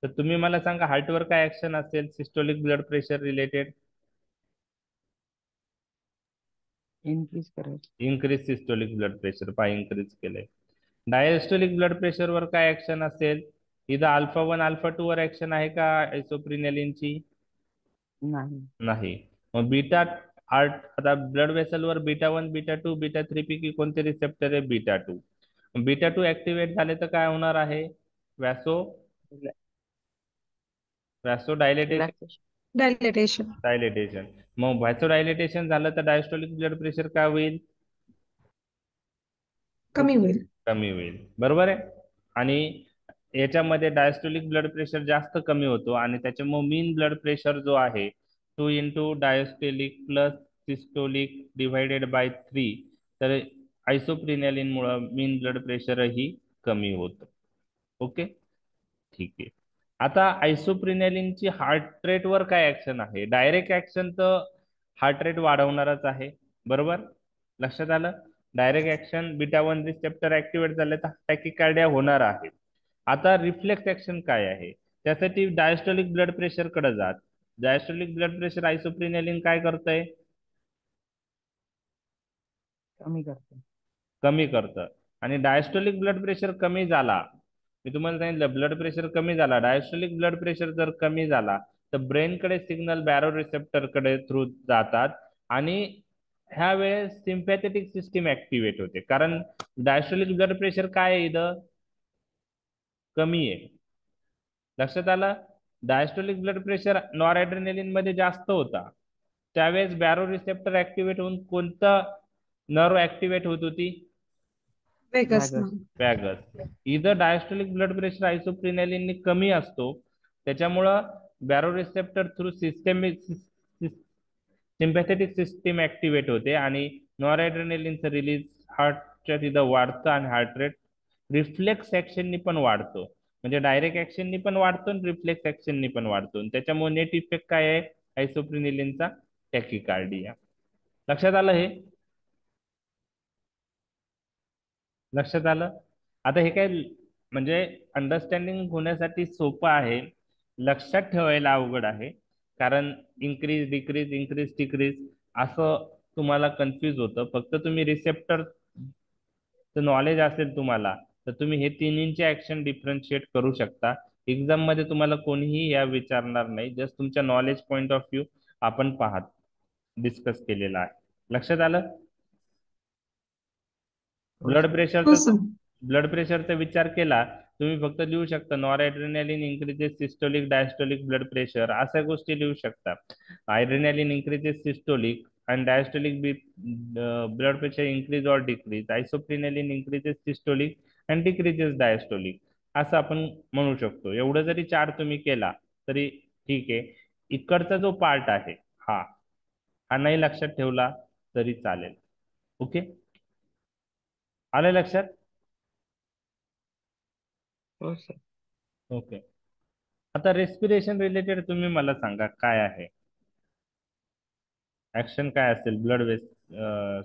तर तुम्ही मला सांगा हार्टवर काय ऍक्शन असेल systolic blood pressure related? Increase करायचं. Increase systolic blood pressure. पहा इन्क्रीज केलंय. डायस्टोलिक ब्लड प्रेशरवर काय ऍक्शन असेल? इथं अल्फा 1, अल्फा 2 वर ऍक्शन आहे का आयसोप्रिनेलिनची? नाही. नाही. मग आता ब्लड वेसलवर बीटा 1, बीटा 2, बीटा 3 पैकी कोणते रिसेप्टर आहे? बीटा 2. बीटा 2 ऍक्टिव्हेट झाले तर काय होणार आहे? व्हॅसोडायलेटेशन. रिलॅक्सेशन. Dilatation. डायलेटेशन. मग व्हॅसोडायलेटेशन झालं तर डायस्टोलिक ब्लड प्रेशर काय होईल? कमी होईल. कमी होईल. बरोबर आहे. आणि याच्यामध्ये डायस्टोलिक ब्लड प्रेशर जास्त कमी होतो, आणि त्याच्यामुळे मीन ब्लड प्रेशर जो आहे 2 diastolic plus systolic divided by 3. तर आयसोप्रिनेलिन मुळे मीन ब्लड प्रेशरही कमी होतं. ओके. ठीक आहे. आता आयसोप्रिनेलिनची हार्ट रेटवर काय ऍक्शन आहे? डायरेक्ट ऍक्शन तर हार्ट रेट वाढवणारच आहे. बरोबर. लक्षात आलं? Direct action beta 1 receptor activate झाले तर टॅकिकार्डिया होणार आहे. आता रिफ्लेक्स ऍक्शन काय आहे? त्यासाठी डायस्टोलिक ब्लड प्रेशर कडे जात. डायस्टोलिक ब्लड प्रेशर आयसोप्रिनेलिन काय करतंय? कमी करते. कमी करतं. आणि डायस्टोलिक ब्लड प्रेशर कमी झाला, मी तुम्हाला सांगितलं ब्लड प्रेशर कमी झाला, डायस्टोलिक ब्लड प्रेशर जर कमी झाला तर ब्रेनकडे सिग्नल बॅरो रिसेप्टरकडे थ्रू जातात आणि ह्या वेळेस सिम्पॅथेटिक सिस्टीम ऍक्टिव्हेट होते. कारण डायस्टोलिक ब्लड प्रेशर काय आहे इथं? कमी आहे. लक्षात आलं? डायस्टोलिक ब्लड प्रेशर नॉरएड्रेनालिन मध्ये जास्त होता, त्यावेळेस बॅरो रिसेप्टर ऍक्टिव्हेट होऊन कोणतं नर्व ऍक्टिव्हेट होत होती? Vegas vagus. nerve. वॅगस. इथं डायस्टोलिक ब्लड प्रेशर आयसोप्रिनेलिन कमी असतो, त्याच्यामुळं barrow receptor through systemic sympathetic system activate होते आणि नॉरएड्रेनालिनचं रिलीज हार्टच्या तिथं वाढतं आणि हार्ट रेट रिफ्लेक्स ऍक्शननी पण वाढतो. म्हणजे डायरेक्ट ऍक्शननी पण वाढतो आणि रिफ्लेक्स ऍक्शननी पण वाढतो. आणि त्याच्यामुळे नेट इफेक्ट काय आहे आयसोप्रिनिलिनचा? टॅकिकार्डिया. लक्षात आलं हे? लक्षात आलं? आता हे काय म्हणजे अंडरस्टँडिंग होण्यासाठी सोपं आहे, लक्षात ठेवायला अवघड आहे. कारण इन्क्रीज डिक्रीज इन्क्रीज डिक्रीज असं तुम्हाला कन्फ्यूज होतं. फक्त तुम्ही रिसेप्टर नॉलेज असेल तुम्हाला तर तुम्ही हे तिन्हींचे ऍक्शन डिफरन्शिएट करू शकता. एक्झाम मध्ये तुम्हाला कोणीही या विचारणार नाही, जस्ट तुमच्या नॉलेज पॉइंट ऑफ व्ह्यू आपण पाहत डिस्कस केलेला आहे. लक्षात आलं? हो ब्लड सर. हो प्रेशरचा सर. ब्लड प्रेशरचा विचार केला तुम्ही फक्त लिहू शकता noradrenaline increases systolic diastolic blood pressure, अशा गोष्टी लिहू शकता. Adrenaline increases systolic and diastolic blood pressure increase or decrease. Isoprenalin increases systolic and decreases diastolic. असं आपण म्हणू शकतो. एवढं जरी चार्ट तुम्ही केला तरी ठीक आहे. इकडचा जो पार्ट आहे हा हा नाही लक्षात ठेवला तरी चालेल. ओके, आलं लक्षात? हो सर. ओके. आता रेस्पिरेशन रिलेटेड तुम्ही मला सांगा काय आहे ऍक्शन, काय असेल ब्लड वेस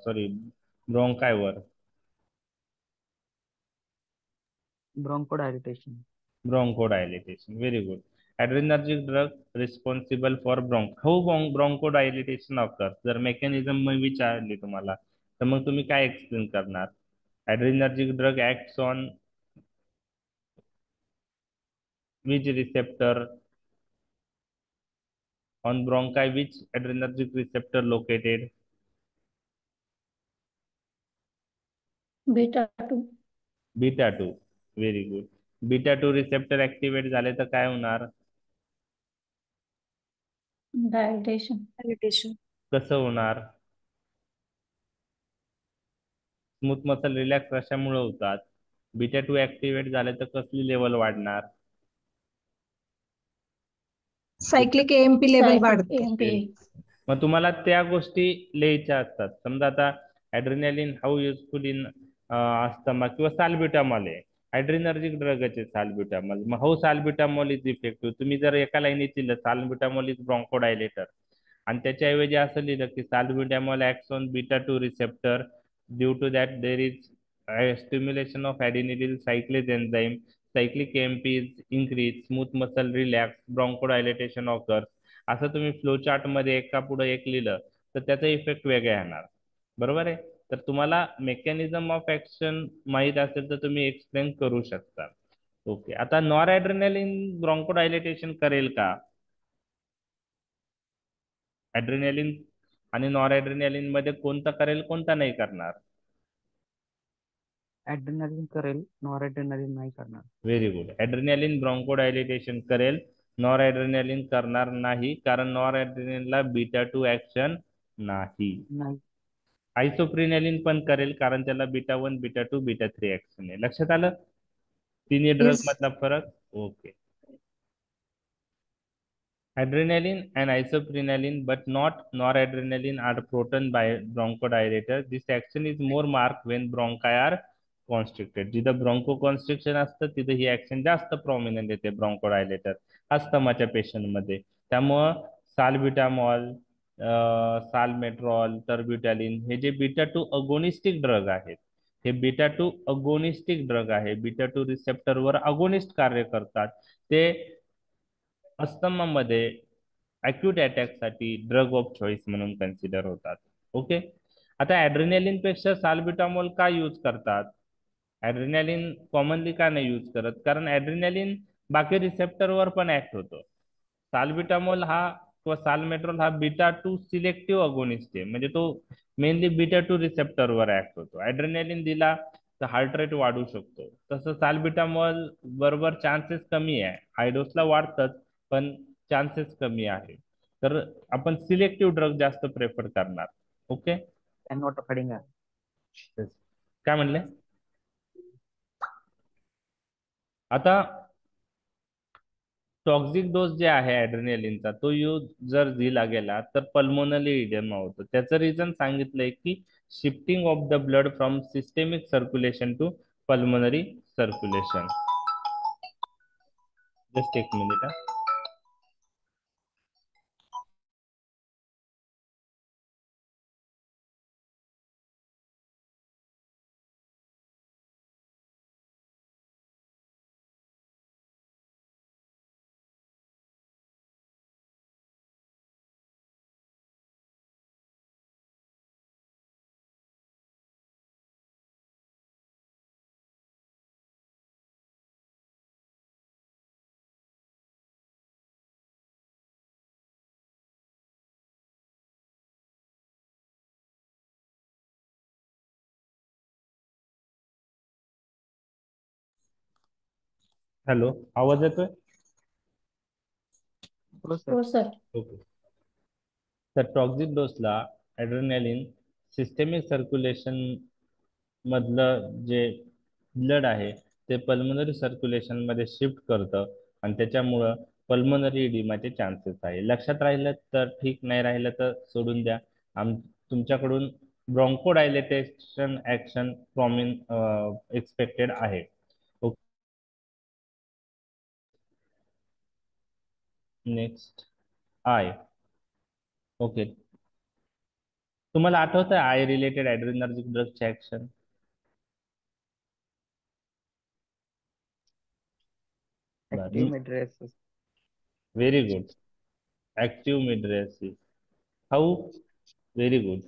sorry ब्रोंकायवर? ब्रोंकोडायलिटेशन. Bronchodilation. Very good. Adrenergic drug responsible for how bronchodilation occurs. जर मेकॅनिझम मी विचारली तुम्हाला तर मग तुम्ही काय एक्सप्लेन करणार? Adrenergic drug acts on which receptor on bronchi? Which adrenergic receptor located? Beta 2. Beta 2. Very good. Beta 2 receptor activate झाले तर काय होणार? Dilation. Meditation. कसं होणार? स्मूथ मसल रिलॅक्स कशामुळे होतात? बीटा 2 ऍक्टिव्हेट झाले तर कसली लेवल वाढणार? सायक्लिक एएमपी लेवल Cyclic वाढते. AMP. मग तुम्हाला त्या गोष्टी लिहायच्या असतात. समजा आता adrenaline how useful in asthma किंवा साल्ब्युटामॉल आहे, ॲड्रेनर्जिक ड्रगच आहे साल्ब्युटामॉल. मग हाऊ साल्ब्युटामॉल इज इफेक्टिव्ह, तुम्ही जर एका लाईनीत लिहिलं साल्ब्युटामॉल इज ब्रॉन्कोडायलेटर आणि त्याच्याऐवजी असं लिहिलं की salbutamol acts on beta 2 receptor due to that there is stimulation of adenylyl cyclase enzyme, cyclic AMP is increase, smooth muscle relax, bronchodilatation occurs, असं तुम्ही फ्लो चार्ट मध्ये एका पुढे एक लिहिलं तर त्याचा इफेक्ट वेगळा येणार. बरोबर आहे? तर तुम्हाला मेकॅनिझम ऑफ ऍक्शन माहित असेल तर तुम्ही एक्सप्लेन करू शकता. ओके. आता नॉरएड्रेनालिन ब्रॉन्कोडायलेटेशन करेल का? ऍड्रेनालिन आणि नॉरएड्रेनालिन मध्ये कोणता करेल कोणता नाही करणार? ऍड्रेनालिन करेल, नॉरएड्रेनालिन नाही करणार. Very good. ऍड्रेनालिन ब्रॉन्कोडायलेटेशन करेल, नॉरएड्रेनालिन करणार नाही, कारण नॉरएड्रेनालिनला बीटा 2 ऍक्शन नाही. नाही. आयसोप्रिनॅलिन पण करेल कारण त्याला बीटा 1 बीटा 2 बीटा 3 ऍक्शन आहे. लक्षात आलं तिन्ही ड्रग Yes. मधला फरक? Okay. Adrenaline and isoprenaline but not noradrenaline are proton bronchodilators. This action is more marked when bronchi are constricted. जिथं ब्रॉन्को कॉन्स्ट्रिक्शन असतं तिथं ही ऍक्शन जास्त प्रॉमिनंट येते ब्रॉन्कोडायलेटर अस्थमाच्या पेशंट मध्ये. त्यामुळं साल्ब्युटामॉल, साल्मेट्रॉल, टर्ब्युटॅलिन हे जे बीटा 2 अगोनिस्टिक ड्रग आहेत, हे बीटा 2 अगोनिस्टिक ड्रग आहे, बीटा 2 रिसेप्टरवर अगोनिस्ट कार्य करतात. ते अस्थमामध्ये अक्यूट अटॅकसाठी ड्रग ऑफ चॉईस म्हणून कन्सिडर होतात. ओके. आता ऍड्रेनालिन पेक्षा साल्बिटामॉल का यूज करतात? ऍड्रेनालिन कॉमनली का नाही यूज करत? कारण ऍड्रेनालिन बाकी रिसेप्टरवर पण ऍक्ट होतो. साल्बिटामॉल हा किंवा सालमेट्रॉल हा बीटा टू सिलेक्टिव्ह अगोनिस्ट आहे, म्हणजे तो मेनली बीटा टू रिसेप्टरवर ऍक्ट होतो. ऍड्रेनालिन दिला तर हार्ट रेट वाढू शकतो, तसं साल्बिटामॉल बरोबर चान्सेस कमी आहे. हायडोसला वाढतच पण चान्सेस कमी आहे. तर आपण सिलेक्टिव्ह ड्रग जास्त प्रेफर करणार. ओके. नॉट अफोर्डिंग काय म्हणले? आता टॉक्सिक डोस जे आहे ऍड्रेनालिनचा तो यूज जर दिला गेला तर पल्मोनरी इडेमा होतो. त्याचं रिझन सांगितलंय की shifting of the blood from systemic circulation to pulmonary circulation. Just एक मिनिट. हॅलो, आवाज येतोय? हो सर. ओके. तर टॉक्सिक डोसला ऍड्रेनालिन सिस्टेमिक सर्क्युलेशन मधलं जे ब्लड आहे ते पल्मोनरी सर्क्युलेशन मध्ये शिफ्ट करतं आणि त्याच्यामुळं पल्मोनरी इडिमाचे चान्सेस आहे. लक्षात राहिलं तर ठीक, नाही राहिलं तर सोडून द्या. तुमच्याकडून ब्रॉन्कोडायलेटेशन ऍक्शन प्रॉमिन एक्सपेक्टेड आहे. Next, eye. ओके. तुम्हाला आठवत आहे आय रिलेटेड ऍड्रेनर्जिक ड्रगचे action? Active mydriasis. Very good. Active mydriasis. How? Very good.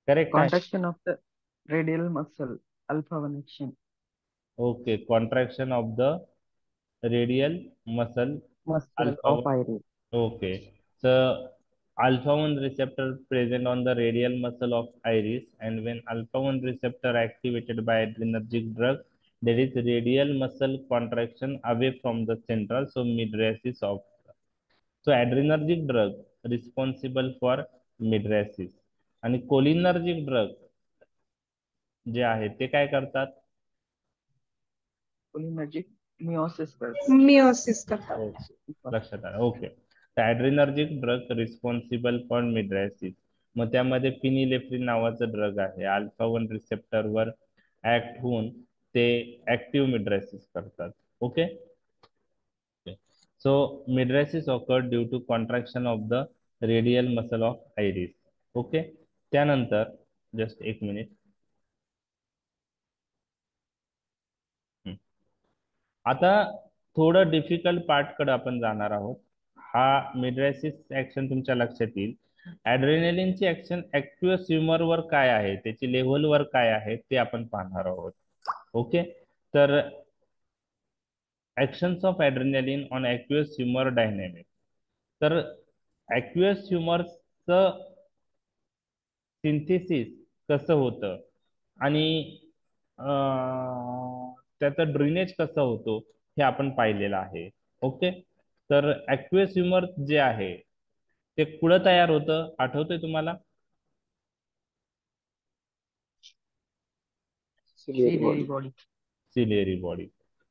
Correct आहे. Contraction of the radial muscle, alpha 1 action. Okay. Contraction of the radial muscle Muscle alpha of 1. iris. Okay. So alpha 1 receptor present on the radial muscle of iris, and when alpha 1 receptor activated by adrenergic drug, there is radial muscle contraction away from the central, so mydriasis of. So adrenergic drug responsible for mydriasis आणि cholinergic drug जे आहे ते काय करतात? Cholinergic meiosis करतात. Meiosis करतात. Okay, लक्षात आलं. ओके. तर ऍड्रेनर्जिक ड्रग रिस्पॉन्सिबल फॉर मिड्रायसिस, मग त्यामध्ये फिनिलेफ्रिन नावाचं ड्रग आहे. अल्फा 1 रिसेप्टरवर ऍक्ट होऊन ते ऍक्टिव्ह मिड्रायसिस करतात. Okay. So mydriasis occur due to contraction of the radial muscle of iris. Okay. त्यानंतर जस्ट एक मिनिट. आता थोडं डिफिकल्ट पार्टकडे आपण जाणार आहोत. हा मिड्रायसिस ऍक्शन तुमच्या लक्षात येईल. ऍड्रेनालिनची ऍक्शन ऍक्टिव्ह ह्युमरवर काय आहे, त्याची लेव्हलवर काय आहे ते आपण पाहणार आहोत. ओके. तर actions of adrenaline on aqueous humour dynamic. तर ऍक्वियस ह्युमरचं सिंथेसिस कसं होतं आणि त्याचं ड्रेनेज कसं होतो हे आपण पाहिलेलं आहे. ओके. तर ऍक्वियस ह्युमर जे आहे ते कुठं तयार होतं आठवतंय तुम्हाला? Ciliary body. Ciliary body.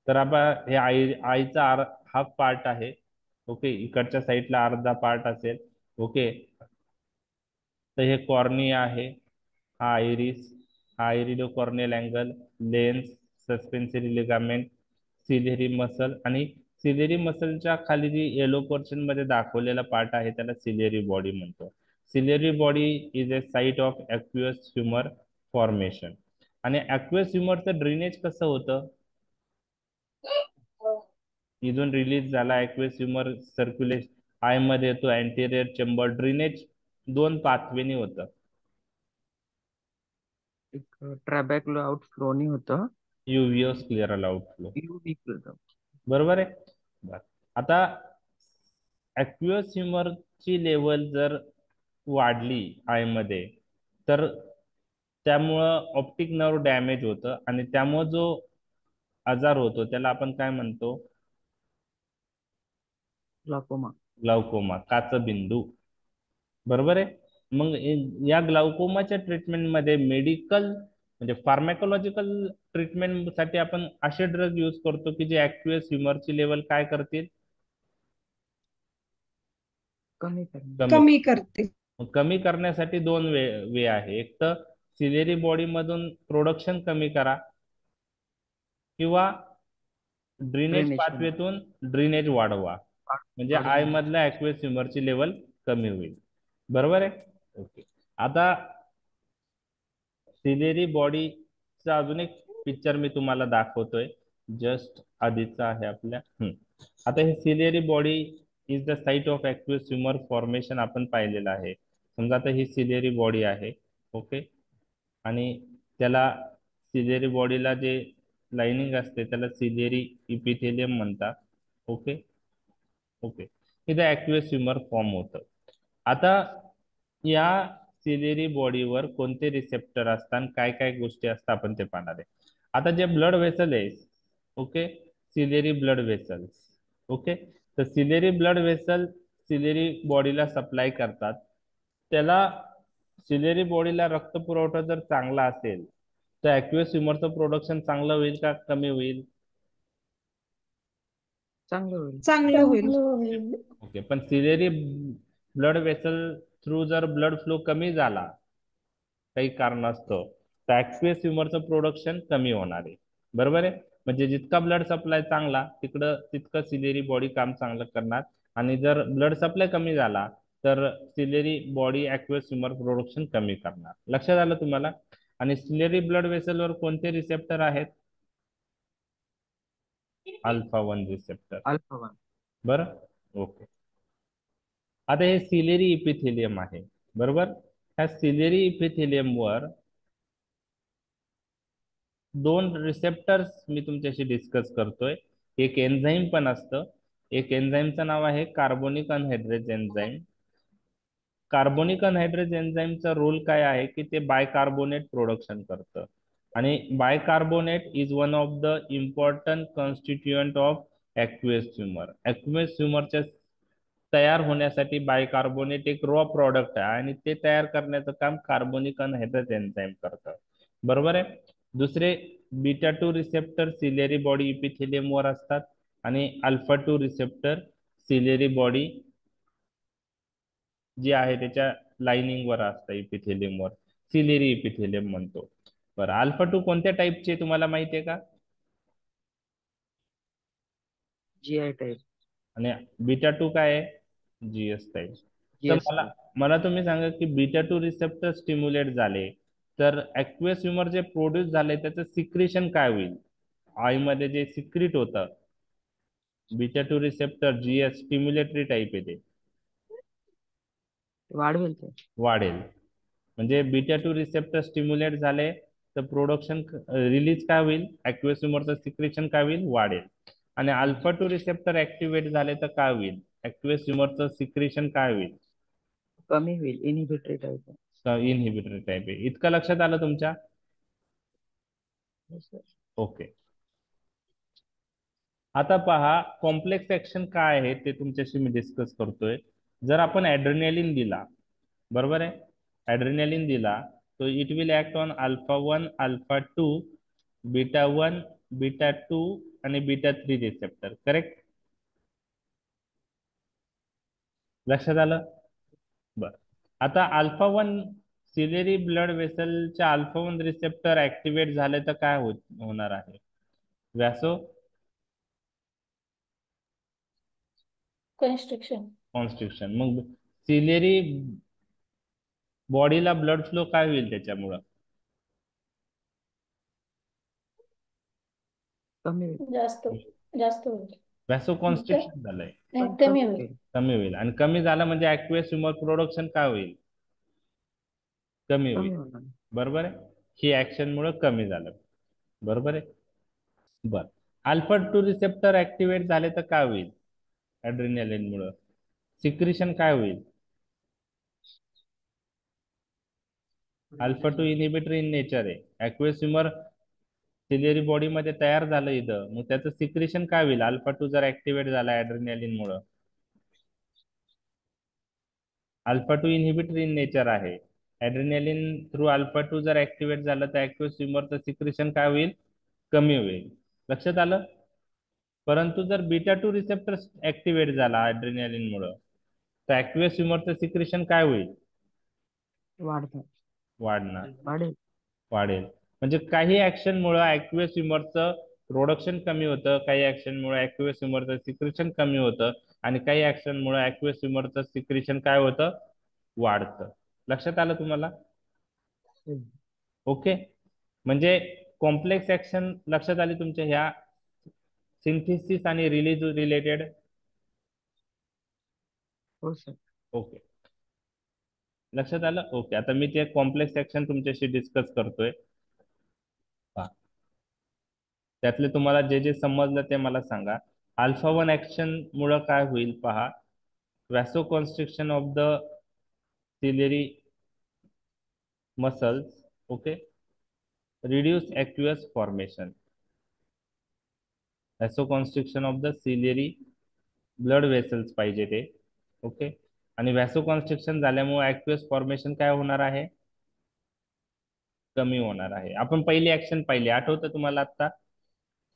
तर आपण हे आईचा हाफ पार्ट आहे. ओके. इकडच्या साईडला अर्धा पार्ट असेल. ओके. तर हे कॉर्निया आहे, हा आयरिस, हा iridocorneal angle, lens, suspensory ligament, ciliary muscle आणि सिलेरी मसलच्या खाली जी येलो पोर्शन मध्ये दाखवलेला पार्ट आहे त्याला सिलेरी बॉडी म्हणतो. Ciliary body is a site of aqueous humour formation. आणि ऍक्वियस ह्युमरचं ड्रेनेज कसं होतं? इथून रिलीज झाला ॲक्वेस ह्युमर सर्क्युलेशन आय मध्ये येतो अँटेरियर चेंबर ड्रेनेज दोन पाथवेनी होतं. एक ट्रॅबॅक्युलर आउटफ्लोनी होतं. युव्हिओस क्लिअरल आउटफ्लो. UV बरोबर आहे. बरं. आता ॲक्वेस ह्युमरची लेवल जर वाढली आय मध्ये तर त्यामुळं ऑप्टिक नर्व डॅमेज होतं आणि त्यामुळं जो आजार होतो त्याला आपण काय म्हणतो? ग्लाकोमा. ग्लाउकोमा, काचबिंदू. बरोबर आहे. मग या ग्लाउकोमाच्या ट्रीटमेंटमध्ये मेडिकल म्हणजे फार्मॅकोलॉजिकल ट्रीटमेंटसाठी आपण असे ड्रग यूज करतो की जे ॲक्वेस ह्युमरची लेवल काय करतील? कमी करणे. कमी. कमी करते. कमी करण्यासाठी दोन वे आहे. एक तर सिलेरी बॉडी मधून प्रोडक्शन कमी करा किंवा ड्रेनेज ड्रेनेज पाथवेतून ड्रेनेज वाढवा. म्हणजे आय मधल्या ॲक्वेस ह्युमरची लेवल कमी होईल. बरोबर आहे. ओके. आता सिलेरी बॉडीचा अजून एक पिक्चर मी तुम्हाला दाखवतोय. जस्ट आधीचा आहे आपल्या. आता हे ciliary body is the site of aqueous humour formation आपण पाहिलेलं आहे. समजा आता ही सिलेरी बॉडी आहे. ओके. आणि त्याला सिलेरी बॉडीला जे लाइनिंग असते त्याला सिलेरी इपिथेलियम म्हणतात. ओके. ओके. इथं ॲक्वेस ह्युमर फॉर्म होतं. आता या सिलेरी बॉडीवर कोणते रिसेप्टर असतात, काय काय गोष्टी असतात आपण ते पाहणार आहे. आता जे ब्लड व्हेसल आहे, okay, ciliary blood vessels. Okay. तर सिलेरी ब्लड व्हेसल सिलेरी बॉडीला सप्लाय करतात. त्याला सिलेरी बॉडीला रक्त पुरवठा जर चांगला असेल तर ॲक्वेस ह्युमरचं प्रोडक्शन चांगलं होईल का कमी होईल? चांगलं होईल. चांगलं होईल. चांगलं होईल. ओके. पण सिलेरी ब्लड व्हेसल थ्रू जर ब्लड फ्लो कमी झाला काही कारणास्तव तर ॲक्वेस ह्युमरचं प्रोडक्शन कमी होणार आहे. बरोबर आहे. म्हणजे जितका ब्लड सप्लाय चांगला तितकं सिलेरी बॉडी काम चांगलं करणार आणि जर ब्लड सप्लाय कमी झाला तर ciliary body aqueous humour production कमी करणार. लक्षात आलं तुम्हाला? आणि सिलेरी ब्लड व्हेसलवर कोणते रिसेप्टर आहेत? Alpha 1 receptor. अल्फा 1. बरं. ओके. आता हे सिलेरी इपिथेलियम आहे. बरोबर. ह्या सिलेरी इपिथेलियमवर दोन रिसेप्टर्स मी तुमच्याशी डिस्कस करतोय. एक एन्झाईम पण असतं. एक एन्झाईमचं नाव आहे carbonic anhydrase enzyme. Carbonic anhydrase एन्झाईमचा रोल काय आहे की ते बायकार्बोनेट प्रोडक्शन करतं आणि bicarbonate is one of the important constituent of aqueous humour. Aqueous ह्युमरच्या तयार होण्यासाठी बायकार्बोनेट एक रॉ प्रॉडक्ट आहे आणि ते तयार करण्याचं काम कार्बोनिक अनहायड्रेज एन्झाईम करतं. बरोबर आहे. दुसरे बीटा 2 रिसेप्टर सिलेरी बॉडी इपिथेलियमवर असतात आणि अल्फा 2 रिसेप्टर सिलेरी बॉडी जी आहे त्याच्या लाइनिंगवर असतं इपिथेलियमवर. सिलेरी इपिथेलियम म्हणतो. बरं. अल्फा 2 कोणत्या टाईपचे तुम्हाला माहिती आहे का? GI type. आणि बीटा 2 काय आहे? GS type. तर GS मला टाईप. मला तुम्ही सांगा की बीटा 2 रिसेप्टर स्टिम्युलेट झाले तर ॲक्वेस ह्युमर जे प्रोड्यूस झाले त्याचं सिक्रेशन काय होईल? आय मध्ये जे सिक्रिट होतं बीटा 2 रिसेप्टर GS स्टिम्युलेटरी टाईप आहे ते वाढवेल ते. वाढेल. म्हणजे बीटा 2 रिसेप्टर स्टिम्युलेट झाले तर प्रोडक्शन रिलीज काय होईल? ॲक्वेस ह्युमरचं सिक्रेशन काय होईल? वाढेल. आणि अल्फा 2 रिसेप्टर ऍक्टिव्हेट झाले तर काय होईल? ॲक्वेस ह्युमरचं सिक्रेशन काय होईल? कमी होईल. Inhibitory type. इनहिबिटरी टाईप आहे. इतकं लक्षात आलं तुमच्या? Yes, sir. ओके. आता पहा कॉम्प्लेक्स ऍक्शन काय आहे ते तुमच्याशी मी डिस्कस करतोय. जर आपण ॲड्रेनालिन दिला, बरोबर आहे, ॲड्रेनालिन दिला तो it will act on alpha 1 alpha 2 beta 1 beta 2 आणि बीटा 3 रिसेप्टर. करेक्ट? लक्षात आलं? बर. आता अल्फा 1 सिलेरी ब्लड वेसलच्या अल्फा 1 रिसेप्टर ऍक्टिव्हेट झाले तर काय होणार आहे? Vasoconstriction. कॉन्स्ट्रिक्शन. मग सिलेरी बॉडीला ब्लड फ्लो काय होईल त्याच्यामुळं? कमी होईल. जास्त जास्त होईल. व्हॅसोकॉन्स्ट्रिक्शन झालंय, पण कमी होईल. होईल. कमी होईल. आणि कमी झालं म्हणजे ऍक्वियस ह्युमर प्रोडक्शन काय होईल? कमी कमी होईल. होणार. बरोबर आहे, ही ऍक्शन मुळे कमी झालं. बरोबर आहे. बर, अल्फा टू रिसेप्टर ऍक्टिव्हेट झाले तर काय होईल? ऍड्रेनालिन मुळे सिक्रिशन काय होईल? Alpha two inhibitor in nature आहे, ऍक्वियस ह्युमर सिलिअरी बॉडी मध्ये तयार झालं इथं, मग त्याचं सिक्रिशन काय होईल? अल्फा टू जर ऍक्टिव्हेट झाला ऍड्रेनालिन मुळे, alpha two inhibitor in nature आहे, ऍड्रेनालिन थ्रू अल्फा टू जर ऍक्टिव्हेट झालं तर ऍक्वियस ह्युमरचं सिक्रिशन काय होईल? कमी होईल. लक्षात आलं? परंतु जर बीटा टू रिसेप्टर ऍक्टिव्हेट झाला ऍड्रेनालिन मुळे तर ऍक्वियस ह्युमरचं सिक्रिशन काय होईल? वाढणार. वाढणार. वाढेल. वाढेल. म्हणजे काही ऍक्शन मुळे ऍक्वियस ह्युमरचं प्रोडक्शन कमी होतं, काही ऍक्शन मुळे ऍक्वियस ह्युमरचं सिक्रिशन कमी होतं, आणि काही ऍक्शन मुळे ऍक्वियस ह्युमरचं सिक्रिशन काय होतं? वाढतं. लक्षात आलं तुम्हाला? हम्म. ओके. म्हणजे कॉम्प्लेक्स ऍक्शन लक्षात आली तुमच्या ह्या सिंथेसिस आणि रिलीज रिलेटेड? हो सर. ओके, लक्षात आलं? ओके, आता मी ते कॉम्प्लेक्स ऍक्शन तुमच्याशी डिस्कस करतोय. पहा, त्यातले तुम्हाला जे जे समजलं ते मला सांगा. अल्फा वन ऍक्शन मुळे काय होईल पहा, vasoconstriction of the ciliary muscles, okay, reduce aqueous formation, vasoconstriction of the ciliary blood vessels पाहिजे ते, ओके. आणि व्हॅसोकॉन्स्ट्रिक्शन झाल्यामुळे ऍक्वियस फॉर्मेशन काय होणार आहे? कमी होणार आहे. आपण पहिली ऍक्शन पाहिली, आठवतं तुम्हाला? आता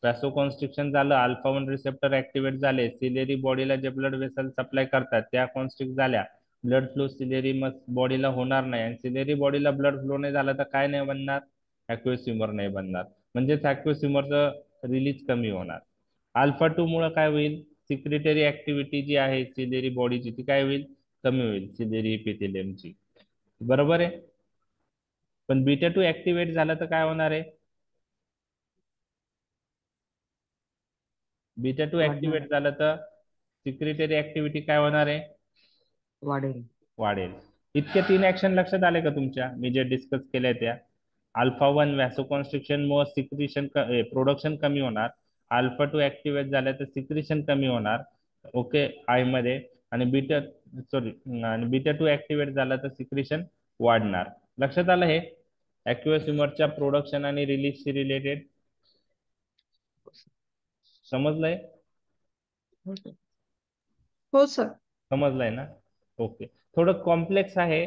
व्हॅसोकॉन्स्ट्रिक्शन झालं, अल्फा वन रिसेप्टर ऍक्टिव्हेट झाले, सिलेरी बॉडीला जे ब्लड वेसल सप्लाय करतात त्या कॉन्स्ट्रिक्ट झाल्या, ब्लड फ्लो सिलेरी मग बॉडीला होणार नाही, आणि सिलेरी बॉडीला ब्लड फ्लो नाही झाला तर काय नाही बनणार? ऍक्वियस ह्युमर नाही बनणार, म्हणजेच ऍक्वियस ह्युमरचं रिलीज कमी होणार. अल्फा टू मुळे काय होईल? सिक्रेटरी ऍक्टिव्हिटी जी आहे सिलेरी बॉडीची ती काय होईल? कमी होईल, सिलेरी इपिथेलियमची. बरोबर आहे. पण बीटा टू ऍक्टिव्हेट झालं तर काय होणार आहे? बीटा टू वाढणार. ऍक्टिव्हेट झालं तर सिक्रेटरी ऍक्टिव्हिटी काय होणार आहे? वाढेल. वाढेल. इतके तीन ऍक्शन लक्षात आले का तुमच्या मी जे डिस्कस केल्या त्या? अल्फा वन व्हॅसोकॉन्स्ट्रिक्शन मुळे सिक्रिशन प्रोडक्शन कमी होणार, अल्फा टू ऍक्टिव्हेट झालं तर सिक्रिशन कमी होणार, ओके, आय मध्ये. आणि बीटा टू ऍक्टिव्हेट झालं तर सिक्रिशन वाढणार. लक्षात आलं हे ऍक्वियस ह्युमरच्या प्रोडक्शन आणि रिलीजशी रिलेटेड? समजलंय? हो सर. हो सर. समजलंय ना? ओके. थोडं कॉम्प्लेक्स आहे,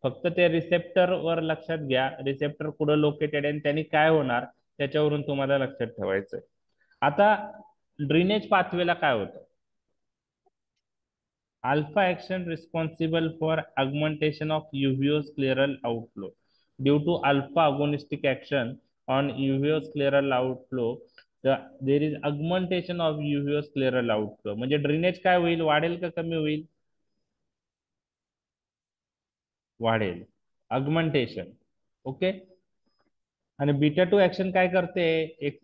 फक्त ते रिसेप्टर वर लक्षात घ्या, रिसेप्टर कुठं लोकेटेड आहे आणि त्यांनी काय होणार त्याच्यावरून तुम्हाला लक्षात ठेवायचंय. आता ड्रेनेज पाथवेला काय होतं? Alpha action responsible for augmentation of uveoscleral outflow. Due to alpha agonistic action on uveoscleral outflow, there is augmentation of uveoscleral outflow. म्हणजे ड्रेनेज काय होईल? वाढेल का कमी होईल? वाढेल, अगमेंटेशन. ओके. आणि बीटा टू ऍक्शन काय करते? एक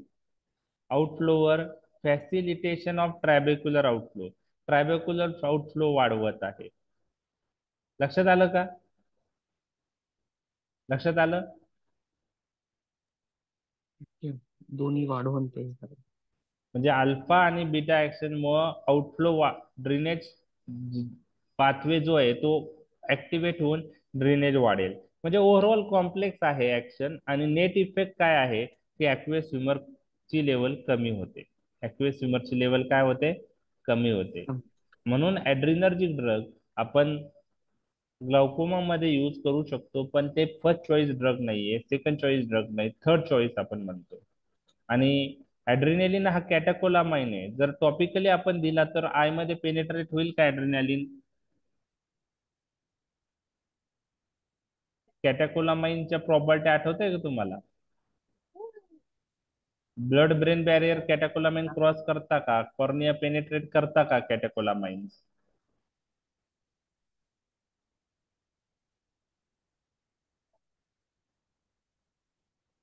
आउटफ्लोवर फॅसिलिटेशन ऑफ ट्रॅबेक्युलर आउटफ्लो, ट्रॅबेक्युलर आउटफ्लो वाढवत आहे. लक्षात आलं का? लक्षात आलं? दोन्ही वाढवून ते करेल. म्हणजे अल्फा आणि बीटा ऍक्शन मुळे आउटफ्लो ड्रेनेज पाथवे जो आहे तो ऍक्टिव्हेट होऊन ड्रेनेज वाढेल. म्हणजे ओव्हरऑल कॉम्प्लेक्स आहे ऍक्शन, आणि नेट इफेक्ट काय आहे की ऍक्वियस ह्युमर ची लेवल कमी होते. ऍक्वियस ह्युमर ची लेवल काय होते? कमी होते. म्हणून ऍड्रिनर्जिक ड्रग आपण ग्लाउकोमा मध्ये यूज करू शकतो, पण ते फर्स्ट चॉईस ड्रग नाहीये, सेकंड चॉईस ड्रग नाही, थर्ड चॉईस आपण म्हणतो. आणि ऍड्रिनेलिन हा कॅटाकोलामाइन आहे, जर टॉपिकली आपण दिला तर आय मध्ये पेनिट्रेट होईल का ऍड्रिनालिन? कॅटाकोलामाइनच्या प्रॉपर्टी आठवतंय का तुम्हाला? ब्लड ब्रेन बॅरियर कॅटाकोलामाइन क्रॉस करता का? कॉर्निया पेनिट्रेट करता का कॅटाकोलामाइन?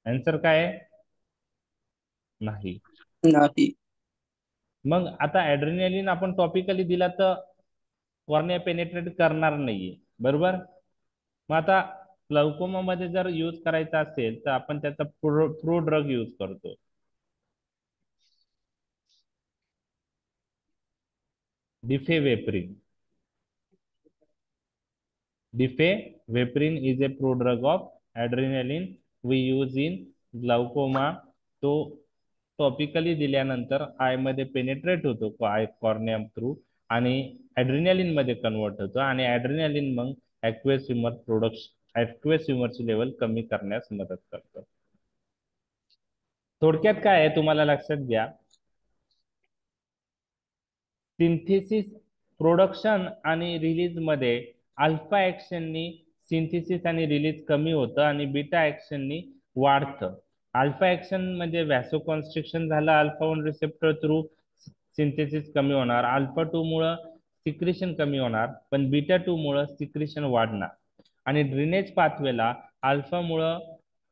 आन्सर काय आहे? नाही. नाही. मग आता ऍड्रेनालिन आपण टॉपिकली दिला तर कॉर्निया पेनिट्रेट करणार नाहीये, बरोबर. मग आता ग्लाउकोमा मध्ये जर यूज करायचा असेल तर आपण त्याचा प्रो ड्रग यूज करतो. डिफेवेप्रिन. Difeveprine is a prodrug of adrenaline we use in glaucoma. तो टॉपिकली दिल्यानंतर आय मध्ये पेनिट्रेट होतो आय कॉर्नियम थ्रू आणि ऍड्रेनालिन मध्ये कन्वर्ट होतो आणि ऍड्रेनालिन मग ऍक्वेस ह्युमर प्रोडक्शन ऍक्वेस ह्युमरची लेवल कमी करण्यास मदत करतो. थोडक्यात काय आहे तुम्हाला लक्षात घ्या. सिंथेसिस प्रोडक्शन आणि रिलीज मध्ये अल्फा ऍक्शननी सिंथेसिस आणि रिलीज कमी होतं आणि बीटा ऍक्शननी वाढतं. अल्फा ऍक्शन म्हणजे व्हॅसोकॉन्स्ट्रिक्शन झालं अल्फा 1 रिसेप्टर थ्रू सिंथेसिस कमी होणार, अल्फा 2 मुळे सिक्रेशन कमी होणार, पण बीटा 2 मुळे सिक्रेशन वाढणार. आणि ड्रेनेज पाथवेला अल्फा मुळे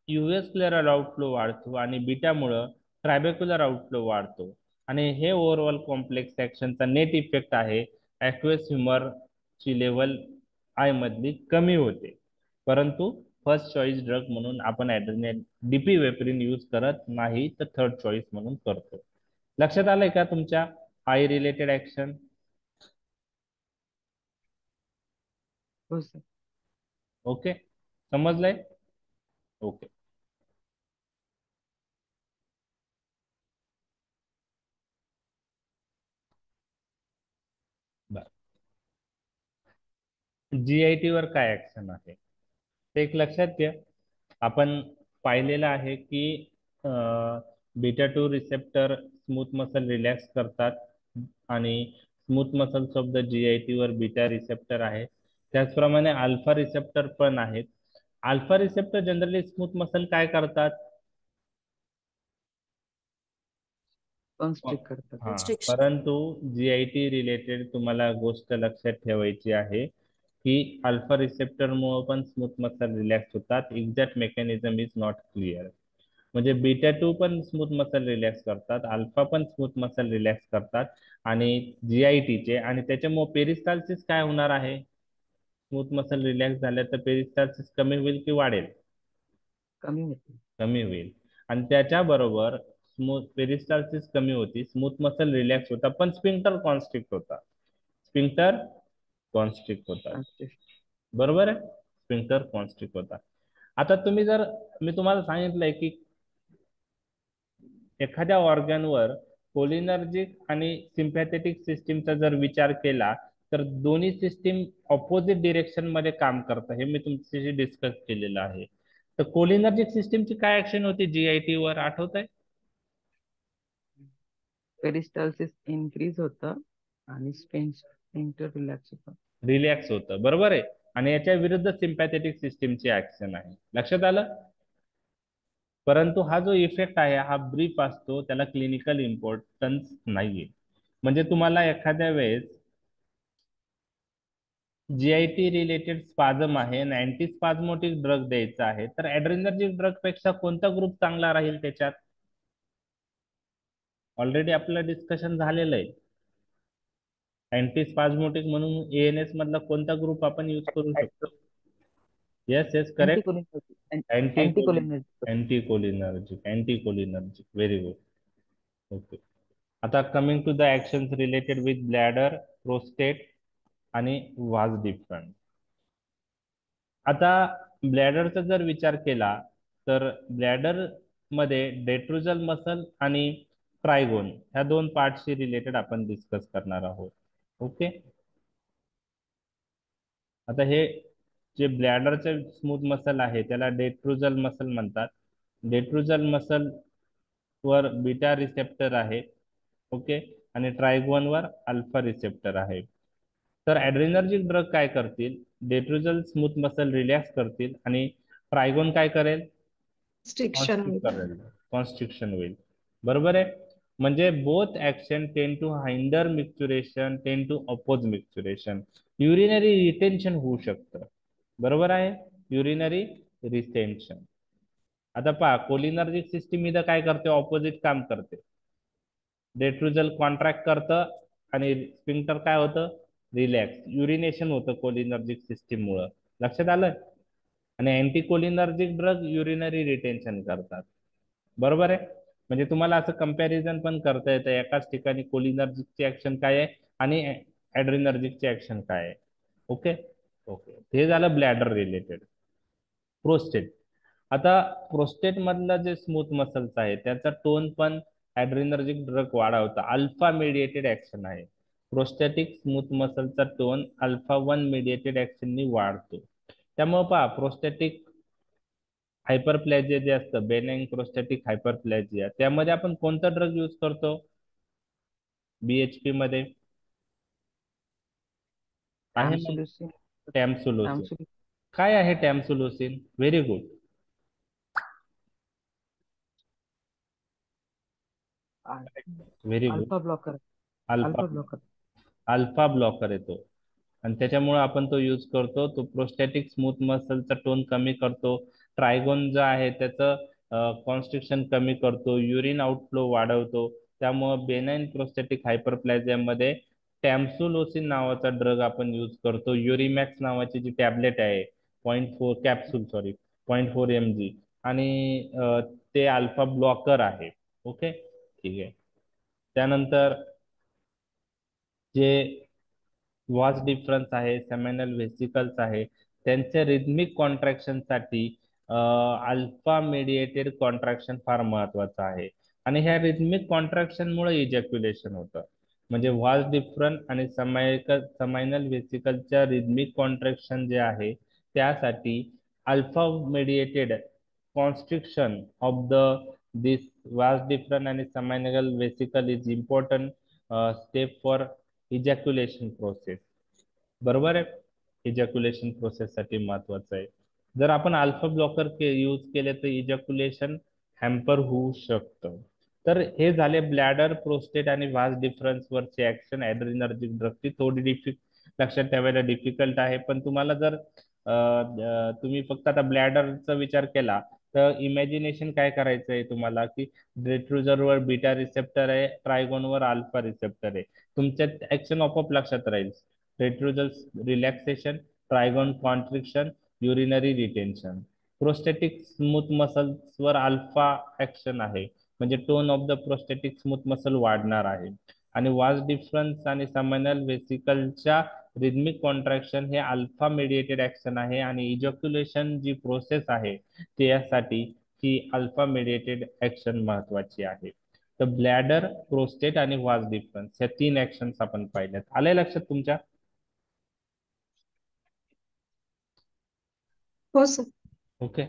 युव्हेस्क्युलर आउटफ्लो वाढतो आणि बीटा मुळे ट्रायबेक्युलर आउटफ्लो वाढतो. आणि हे ओव्हरऑल कॉम्प्लेक्स ऍक्शनचा नेट इफेक्ट आहे ऍक्वेस ह्युमर ची लेवल आय मधली कमी होते. परंतु फर्स्ट चॉईस ड्रग म्हणून आपण ऍड्रेनालिन डिपिवेप्रिन यूज करत नाही तर थर्ड चॉईस म्हणून करतो. लक्षात आलंय का तुमच्या आय रिलेटेड ऍक्शन? हो सर. ओके, समजलंय? ओके. जीआयटी वर काय ऍक्शन आहे ते एक लक्षात घ्या. आपण पाहिलेलं आहे की beta 2 receptor smooth muscle relax करतात आणि smooth muscles of the GIT वर बीटा रिसेप्टर आहे. त्याचप्रमाणे अल्फा रिसेप्टर पण आहेत. Alpha receptor generally smooth muscle काय करतात? कॉन्स्ट्रिक्ट करतात. हा, Constriction. परंतु जीआयटी रिलेटेड तुम्हाला गोष्ट लक्षात ठेवायची आहे की अल्फा रिसेप्टर मुळे पण स्मूथ मसल रिलॅक्स होतात. Exact mechanism is not clear. म्हणजे बीटा 2 पण स्मूथ मसल रिलॅक्स करतात, अल्फा पण स्मूथ मसल रिलॅक्स करतात आणि जीआयटीचे आणि त्याच्यामुळे पेरिस्टाल्सिस काय होणार आहे? स्मूथ मसल रिलॅक्स झाल्या तर पेरिस्टाल्सिस कमी होईल की वाढेल? कमी होते. कमी होईल. आणि त्याच्याबरोबर स्मूथ पेरिस्टाल्सिस कमी होती, स्मूथ मसल रिलॅक्स होता, पण स्पिंक्टर कॉन्स्ट्रिक्ट होता. स्पिंक्टर कॉन्स्ट्रिक्ट होता. बरोबर आहे, स्पिंक्टर कॉन्स्ट्रिक्ट होता. आता तुम्ही जर मी तुम्हाला सांगितलंय की एखाद्या ऑर्गनवर कोलिनर्जिक आणि सिम्पॅथेटिक सिस्टीमचा जर विचार केला तर दोन्ही सिस्टीम ऑपोजिट डिरेक्शन मध्ये काम करतात, हे मी तुमच्याशी डिस्कस केलेलं आहे. तर कोलिनर्जिक सिस्टीमची काय ऍक्शन होती जीआयटी वर आठवत आहे? पेरिस्टाल्सिस इन्क्रीज होतं आणि स्पिंक्टर रिलॅक्स होतं. रिलॅक्स होतं, बरोबर आहे. आणि याच्या विरुद्ध सिम्पॅथेटिक सिस्टीमची ऍक्शन आहे. लक्षात आलं? परंतु हा जो इफेक्ट आहे हा ब्रीफ असतो, त्याला क्लिनिकल इम्पॉर्टन्स नाहीये. म्हणजे तुम्हाला एखाद्या वेळेस जीआयटी रिलेटेड स्पाझम आहे, अँटी स्पाझमोटिक ड्रग द्यायचा आहे, तर ऍड्रेनर्जिक ड्रग पेक्षा कोणता ग्रुप चांगला राहील त्याच्यात? ऑलरेडी आपलं डिस्कशन झालेलं आहे. अँटी स्पाझमोटिक म्हणून एएनएस मधला कोणता ग्रुप आपण यूज करू शकतो? Yes yes, correct. Anticholinergic. Very good. Okay. आता coming to the actions related with bladder, prostate आणि वाज डिफरंट. आता ब्लॅडरचा जर विचार केला तर ब्लॅडर मध्ये डेट्रुजल मसल आणि ट्रायगोन ह्या दोन पार्टशी रिलेटेड आपण डिस्कस करणार आहोत. ओके. आता हे जे ब्लॅडरचे स्मूथ मसल आहे त्याला डेट्रुजल मसल म्हणतात. डेट्रुजल मसल वर बीटा रिसेप्टर आहे, ओके, आणि ट्रायगोन वर अल्फा रिसेप्टर आहे. तर ऍड्रेनर्जिक ड्रग काय करतील? डेट्रुजल स्मूथ मसल रिलॅक्स करतील आणि ट्रायगोन काय करेल? Constriction. कॉन्स्ट्रिक्शन होईल. बरोबर आहे. म्हणजे both action tend to hinder micturition, tend to oppose micturition. Urinary retention होऊ शकतं. बरोबर आहे, युरिनरी रिटेन्शन. आता पहा, कोलिनर्जिक सिस्टीम इथं काय करते? ऑपोजिट काम करते. रेट्रुजल कॉन्ट्रॅक्ट करतं आणि स्पिंक्टर काय होतं, रिलॅक्स. युरिनेशन होतं कोलिनर्जिक सिस्टीम मुळे. लक्षात आलं. आणि अँटीकोलिनर्जिक ड्रग युरिनरी रिटेन्शन करतात. बरोबर आहे. म्हणजे तुम्हाला असं कंपॅरिझन पण करता येतं, एकाच ठिकाणी कोलिनर्जिकची ऍक्शन काय आहे आणि ऍड्रिनर्जिकची ऍक्शन काय आहे. ओके ओके, हे झालं ब्लॅडर रिलेटेड. प्रोस्टेट. आता प्रोस्टेट मधलं जे स्मूथ मसल्स आहे त्याचा टोन पण ऍड्रिनर्जिक ड्रग वाढवतं. अल्फा मिडिएटेड ऍक्शन आहे. Prostatic smooth मसलचा tone alpha 1 mediated ऍक्शननी वाढतो. त्यामुळे पहा, प्रोस्टॅटिक हायपरप्लॅजिया जे असतं, बेनाइन प्रोस्टॅटिक हायपरप्लॅजिया, त्यामध्ये आपण कोणता ड्रग यूज करतो बीएचपी मध्ये? आहे ना, Tamsulosin. टॅम्सुलोसिन. Tamsulosin. काय आहे tamsulosin? Very good. Very good. Alpha blocker. Alpha. Alpha blocker. Alpha blocker येतो आणि त्याच्यामुळे आपण तो यूज करतो. तो प्रोस्टॅटिक स्मूथ मसलचा टोन कमी करतो. ट्रायगोन जो आहे त्याचं कॉन्स्ट्रिक्शन कमी करतो. युरिन आउटफ्लो वाढवतो. त्यामुळे बेनाइन प्रोस्टॅटिक हायपरप्लॅझियामध्ये टॅम्सुलोसिन नावाचा ड्रग आपण यूज करतो. युरिमॅक्स नावाची जी टॅबलेट आहे, 0.4 कॅप्सूल, सॉरी 0.4 mg, आणि ते अल्फा ब्लॉकर आहे. ओके, ठीक आहे. त्यानंतर जे वॉच डिफरन्स आहे, सेमिनल व्हेसिकल्स आहे, त्यांच्या रिदमिक कॉन्ट्रॅक्शनसाठी अल्फा मिडिएटेड कॉन्ट्रॅक्शन फार महत्वाचं आहे. आणि ह्या रिदमिक कॉन्ट्रॅक्शनमुळे इजॅक्युलेशन होतं. म्हणजे व्हाज डिफरन्स आणि समायनल व्हेसिकलच्या रिदमिक कॉन्ट्रॅक्शन जे आहे त्यासाठी alpha mediated constriction of the this vas deferens आणि seminal vesicle is important step for ejaculation process. बरोबर आहे. इजॅक्युलेशन प्रोसेस साठी महत्वाचं आहे. जर आपण अल्फा ब्लॉकर यूज केले तर इजॅक्युलेशन हॅम्पर होऊ शकतं. तर हे झाले ब्लॅडर, प्रोस्टेट आणि व्हास डिफरन्स वरची ऍक्शन ऍड्रिनर्जिक ड्रगची. थोडी लक्षात ठेवायला डिफिकल्ट आहे, पण तुम्हाला जर तुम्ही फक्त आता ब्लॅडरचा विचार केला तर इमॅजिनेशन काय करायचं आहे तुम्हाला, की वर बीटा रिसेप्टर आहे, ट्रायगोनवर अल्फा रिसेप्टर आहे. तुमच्या ऍक्शन ऑफ लक्षात राहील. रेट्रोजल relaxation, trigone contraction, urinary retention. Prostatic smooth मसल्सवर अल्फा ऍक्शन आहे, म्हणजे tone of the prostatic smooth muscle वाढणार आहे. आणि वाज डिफरन्स आणि समायनल व्हेसिकलच्या रिदमिक कॉन्ट्रॅक्शन हे अल्फा मिडिएटेड ऍक्शन आहे. आणि इजॅक्युलेशन जी प्रोसेस आहे त्यासाठी ही अल्फा मिडिएटेड ऍक्शन महत्वाची आहे. तर ब्लॅडर, प्रोस्टेट आणि वाज डिफरन्स ह्या 3 ऍक्शन्स आपण पाहिल्यात. आलंय लक्षात तुमच्या? हो सर. ओके.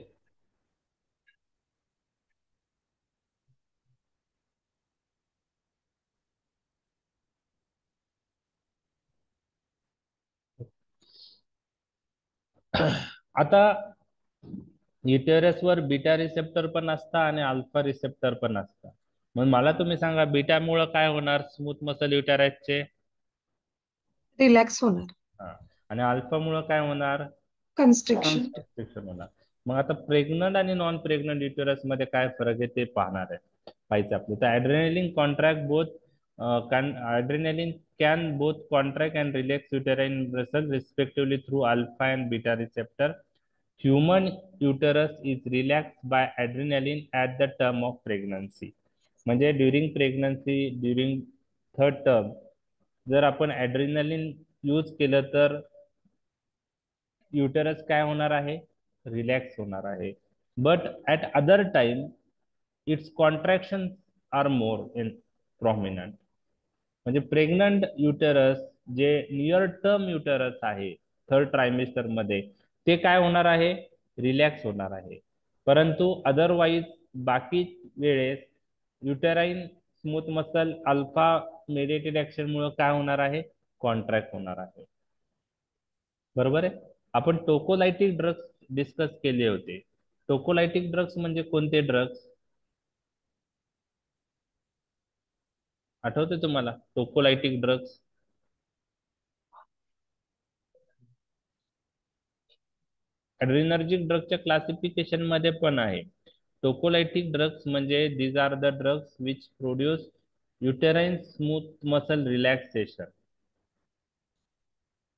आता युटेरसवर बीटा रिसेप्टर पण असतं आणि अल्फा रिसेप्टर पण असतं. मग मला तुम्ही सांगा, बीटामुळे काय होणार स्मूथ मसल युटेरसचे? रिलॅक्स होणार. हा. आणि अल्फा मुळे काय होणार? कन्स्ट्रिक्शन. कन्स्ट्रिक्शन होणार. मग आता प्रेग्नंट आणि नॉन प्रेग्नंट युटेरस मध्ये काय फरक आहे ते पाहणार आहे, पाहिजे आपलं. तर adrenaline contract both adrenaline can both contract and relax uterine vessel respectively through alpha and beta receptor. Human uterus is relaxed by adrenaline at the term of pregnancy. म्हणजे during pregnancy, during third term जर आपण ऍड्रेनालिन use केलं तर uterus काय होणार आहे? Relax होणार आहे. But at other time it's contraction are more in prominent. म्हणजे प्रेग्नंट युटेरस जे नियर टर्म युटेरस आहे थर्ड ट्रायमिस्टर मध्ये, ते काय होणार आहे? रिलॅक्स होणार आहे. परंतु अदरवाईज बाकी वेळेस uterine smooth muscle alpha mediated action मुळे काय होणार आहे? कॉन्ट्रॅक्ट होणार आहे. बरोबर आहे. आपण टोकोलायटिक ड्रग्स डिस्कस केले होते. टोकोलायटिक ड्रग्स म्हणजे कोणते ड्रग्स आठवते तुम्हाला? टोकोलायटिक ड्रग्स ऍड्रिनर्जिक ड्रगच्या क्लासिफिकेशन मध्ये पण आहे. टोकोलायटिक ड्रग्स म्हणजे these are the drugs which produce uterine smooth muscle relaxation,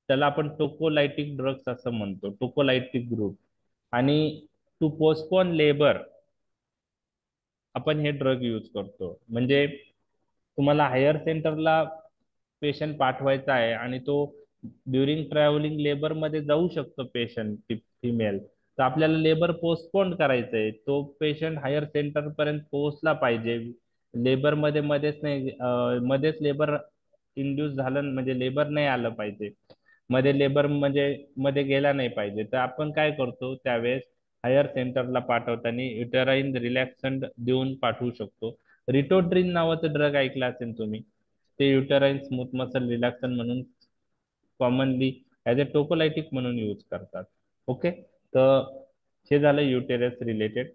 त्याला आपण टोकोलायटिक ड्रग्स असं म्हणतो, टोकोलायटिक ग्रुप. आणि टू पोस्टपोन लेबर आपण हे ड्रग यूज करतो. म्हणजे तुम्हाला हायर सेंटरला पेशंट पाठवायचा आहे आणि तो ड्युरिंग ट्रॅव्हलिंग लेबर मध्ये जाऊ शकतो पेशंट फिमेल, तर आपल्याला लेबर पोस्टपोन करायचं आहे, तो पेशंट हायर सेंटर पर्यंत पोहोचला पाहिजे. लेबर मध्ये मध्येच नाही, मध्येच लेबर इंड्यूस झालं म्हणजे लेबर नाही आलं पाहिजे, मध्ये लेबर म्हणजे मध्ये गेला नाही पाहिजे. तर आपण काय करतो त्यावेळेस हायर सेंटरला पाठवताना युटेराइन रिलॅक्संट देऊन पाठवू शकतो. रिटोड्रिन नावाचं ड्रग ऐकलं असेल तुम्ही, ते युटेराइन स्मूथ मसल रिलॅक्सन म्हणून कॉमनली ऍज अ टोकोलायटिक म्हणून यूज करतात. ओके, तर हे झालं युटेरस रिलेटेड.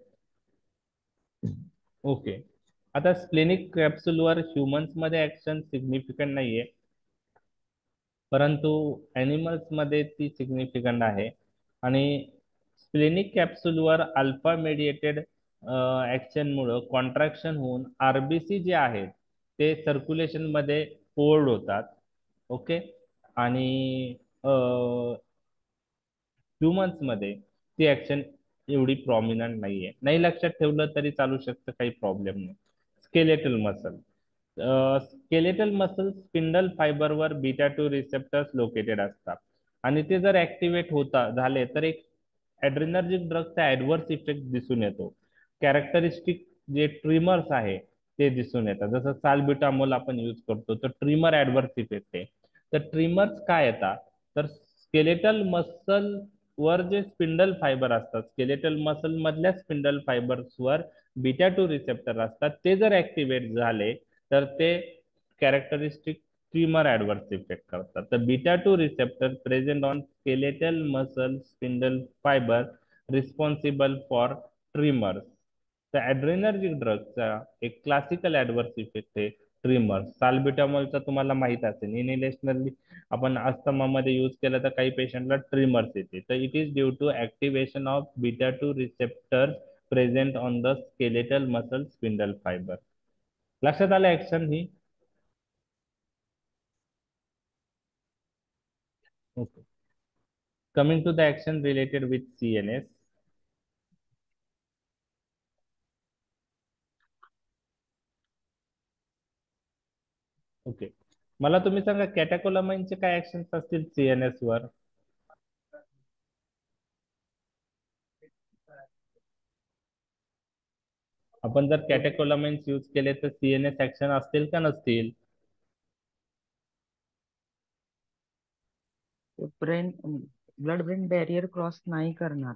ओके, आता स्प्लेनिक कॅप्सूलवर ह्युमन्स मध्ये ऍक्शन सिग्निफिकंट नाहीये, परंतु ॲनिमल्स मध्ये ती सिग्निफिकंट आहे. आणि स्प्लेनिक कॅप्सूलवर अल्फा मेडिएटेड ऍक्शनमुळं कॉन्ट्रॅक्शन होऊन आरबीसी जे आहेत ते सर्क्युलेशन मध्ये फोल्ड होतात. ओके, आणि ह्युमन्स मध्ये ती ऍक्शन एवढी प्रॉमिनंट नाहीये. नाही लक्षात ठेवलं तरी चालू शकतं, काही प्रॉब्लेम नाही. Skeletal muscle, skeletal muscle spindle फायबरवर बीटा 2 रिसेप्टर्स लोकेटेड असतात आणि ते जर ऍक्टिव्हेट होता झाले तर एक ॲड्रेनर्जिक ड्रगचा ऍडव्हर्स इफेक्ट दिसून येतो. कॅरेक्टरिस्टिक जे ट्रिमर्स आहे ते दिसून येतात. जसं साल्ब्युटामोल आपण यूज करतो तर ट्रिमर ऍडव्हर्स इफेक्ट आहे. तर ट्रिमर्स काय येतात, तर स्केलेटल मसल वर जे स्पिंडल फायबर असतात, स्केलेटल मसल मधल्या स्पिंडल फायबर्सवर बीटा 2 रिसेप्टर असतात, ते जर ऍक्टिव्हेट झाले तर ते कॅरेक्टरिस्टिक ट्रिमर ऍडव्हर्स इफेक्ट करतात. तर beta 2 receptor present on skeletal muscle spindle fibre responsible for trimmers. तर ॲड्रेनर्जिक ड्रगचा एक क्लासिकल ऍडव्हर्स इफेक्ट आहे ट्रिमर. साल्ब्युटामॉलचा तुम्हाला माहित असेल, इनहेलेशनली आपण अस्थमामध्ये यूज केलं तर काही पेशंटला ट्रिमर्स येते. तर it is due to activation of beta 2 receptors present on the skeletal muscle spindle fibre. लक्षात आलं ऍक्शन ही? Okay, coming to the action related with CNS. Okay, मला तुम्ही सांगा कॅटेकोलामाइनचे काय ऍक्शन्स असतील CNS वर? आपण जर कॅटेकोलामाइन्स यूज केले तर CNS ऍक्शन असतील का नसतील? Brain blood brain barrier cross नाही करणार,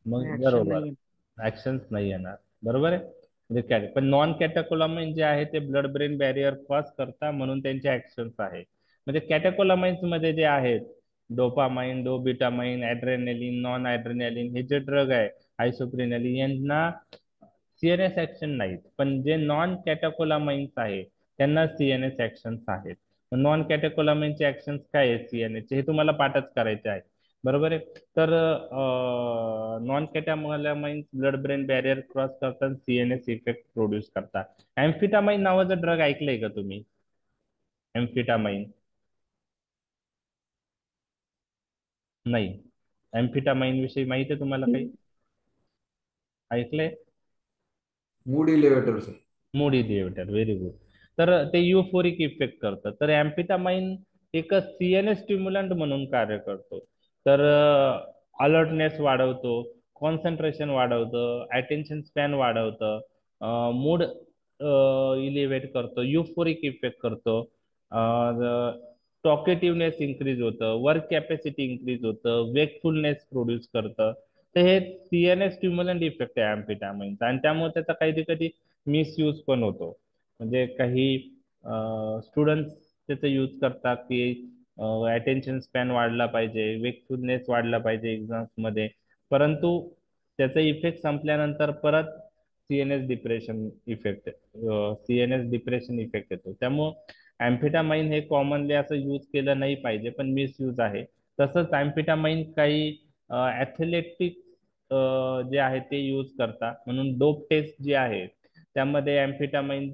मग ऍक्शन बरोबर, नाही. ऍक्शन्स नाही येणार, बरोबर आहे. म्हणजे पण नॉन कॅटेकोलामाइन जे आहे ते ब्लड ब्रेन बॅरियर क्रॉस करता म्हणून त्यांचे ऍक्शन्स आहे. म्हणजे कॅटेकोलामाइन्स मध्ये जे आहेत डोपामाइन, डोबिटामाइन, ऍड्रेनालिन, नॉन ऍड्रेनालिन हे जे ड्रग आहे, आयसोप्रिनालिन, यांना CNS ऍक्शन नाहीत. पण जे नॉन कॅटेकोलामाइन्स आहे त्यांना CNS ऍक्शन्स आहेत. नॉन कॅटेकोलामाइनचे ऍक्शन्स काय आहेत CNS चे हे तुम्हाला पाठच करायचे आहे, बरोबर आहे. तर non catecholamine blood brain barrier cross करताना CNS इफेक्ट प्रोड्यूस करतात. एम्फिटामाइन नावाचं ड्रग ऐकलंय का तुम्ही? एम्फिटामाइन नाही, एम्फिटामाइन विषयी माहिती आहे तुम्हाला काही? ऐकलंय? Mood elevator sir. Mood elevator, very good. तर ते युफोरिक इफेक्ट करतं. तर एम्फिटामाइन एक CNS स्टिम्युलंट म्हणून कार्य करतो. तर अलर्टनेस वाढवतो, कॉन्सन्ट्रेशन वाढवतं, अटेन्शन स्पॅन वाढवतं, मूड इलिव्हेट करतो, युफोरिक इफेक्ट करतो, टॉकेटिव्हनेस इन्क्रीज होतं, वर्क कॅपॅसिटी इन्क्रीज होतं, वेकफुलनेस प्रोड्यूस करतं. तर हे CNS स्टिम्युलंट इफेक्ट आहे एम्फिटामाइनचा आणि त्यामुळे त्याचा कधी कधी मिसयूज पण होतो. म्हणजे काही स्टुडंट्स त्याचा यूज करतात की अटेन्शन स्पॅन वाढला पाहिजे, वेकफुलनेस वाढला पाहिजे एक्झाम्स मध्ये, परंतु त्याचा इफेक्ट संपल्यानंतर परत CNS depression effect CNS depression effect येतो. त्यामुळं अँफिटामाइन हे कॉमनली असं यूज केलं नाही पाहिजे, पण मिसयूज आहे. तसंच अँफिटामाइन काही ॲथलेटिक जे आहे ते यूज करतात, म्हणून डोप टेस्ट जे आहे त्यामध्ये अँफिटामाइन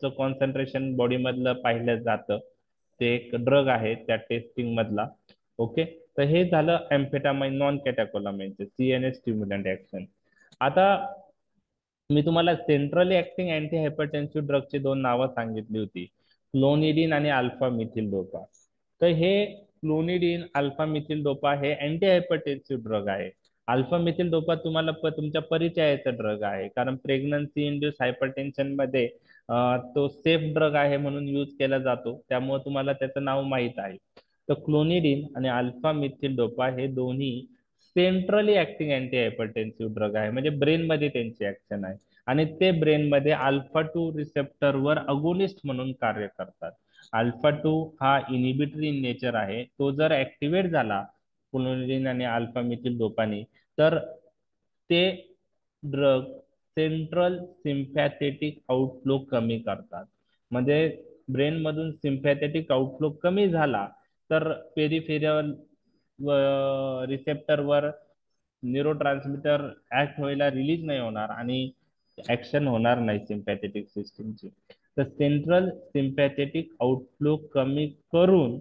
कॉन्सन्ट्रेशन बॉडीमधलं पाहिलं जातं, ते एक ड्रग आहे त्या टेस्टिंग मधला. ओके, तर हे झालं amphetamine non कॅटेकोलामाइनचे CNS stimulant action. आता मी तुम्हाला सेंट्रली ऍक्टिंग अँटी हायपरटेन्सिव्ह ड्रगची दोन नावं सांगितली होती, क्लोनिडीन आणि अल्फा मिथिल डोपा. तर हे क्लोनिडीन अल्फा मिथिल डोपा हे अँटी हायपरटेन्सिव्ह ड्रग आहे. अल्फा मिथिल डोपा तुम्हाला तुमच्या परिचयाचा ड्रग आहे, कारण प्रेग्नन्सी इंड्यूस हायपरटेन्शन मध्ये तो सेफ ड्रग आहे म्हणून यूज केला जातो, त्यामुळे तुम्हाला त्याचं नाव माहित आहे. तर क्लोनिडीन आणि अल्फा मिथिल डोपा हे दोन्ही centrally acting anti hypertensive drug आहे, म्हणजे ब्रेन मध्ये त्यांची ऍक्शन आहे आणि ते ब्रेन मध्ये अल्फा 2 रिसेप्टरवर अगोनिस्ट म्हणून कार्य करतात. अल्फा 2 हा इनिबिटरी इन नेचर आहे, तो जर ऍक्टिव्हेट झाला क्लोनिडीन आणि अल्फा मिथिल डोपानी, तर ते ड्रग सेंट्रल सिम्पॅथेटिक आउटफ्लो कमी करतात. म्हणजे ब्रेन मधून सिम्पॅथेटिक आउटफ्लो कमी झाला तर पेरिफेरल रिसेप्टरवर न्यूरोट्रान्समीटर ऍक्ट व्हायला रिलीज नाही होणार आणि ऍक्शन होणार नाही सिम्पॅथेटिक सिस्टीमची. तर सेंट्रल सिम्पॅथेटिक आउटफ्लो कमी करून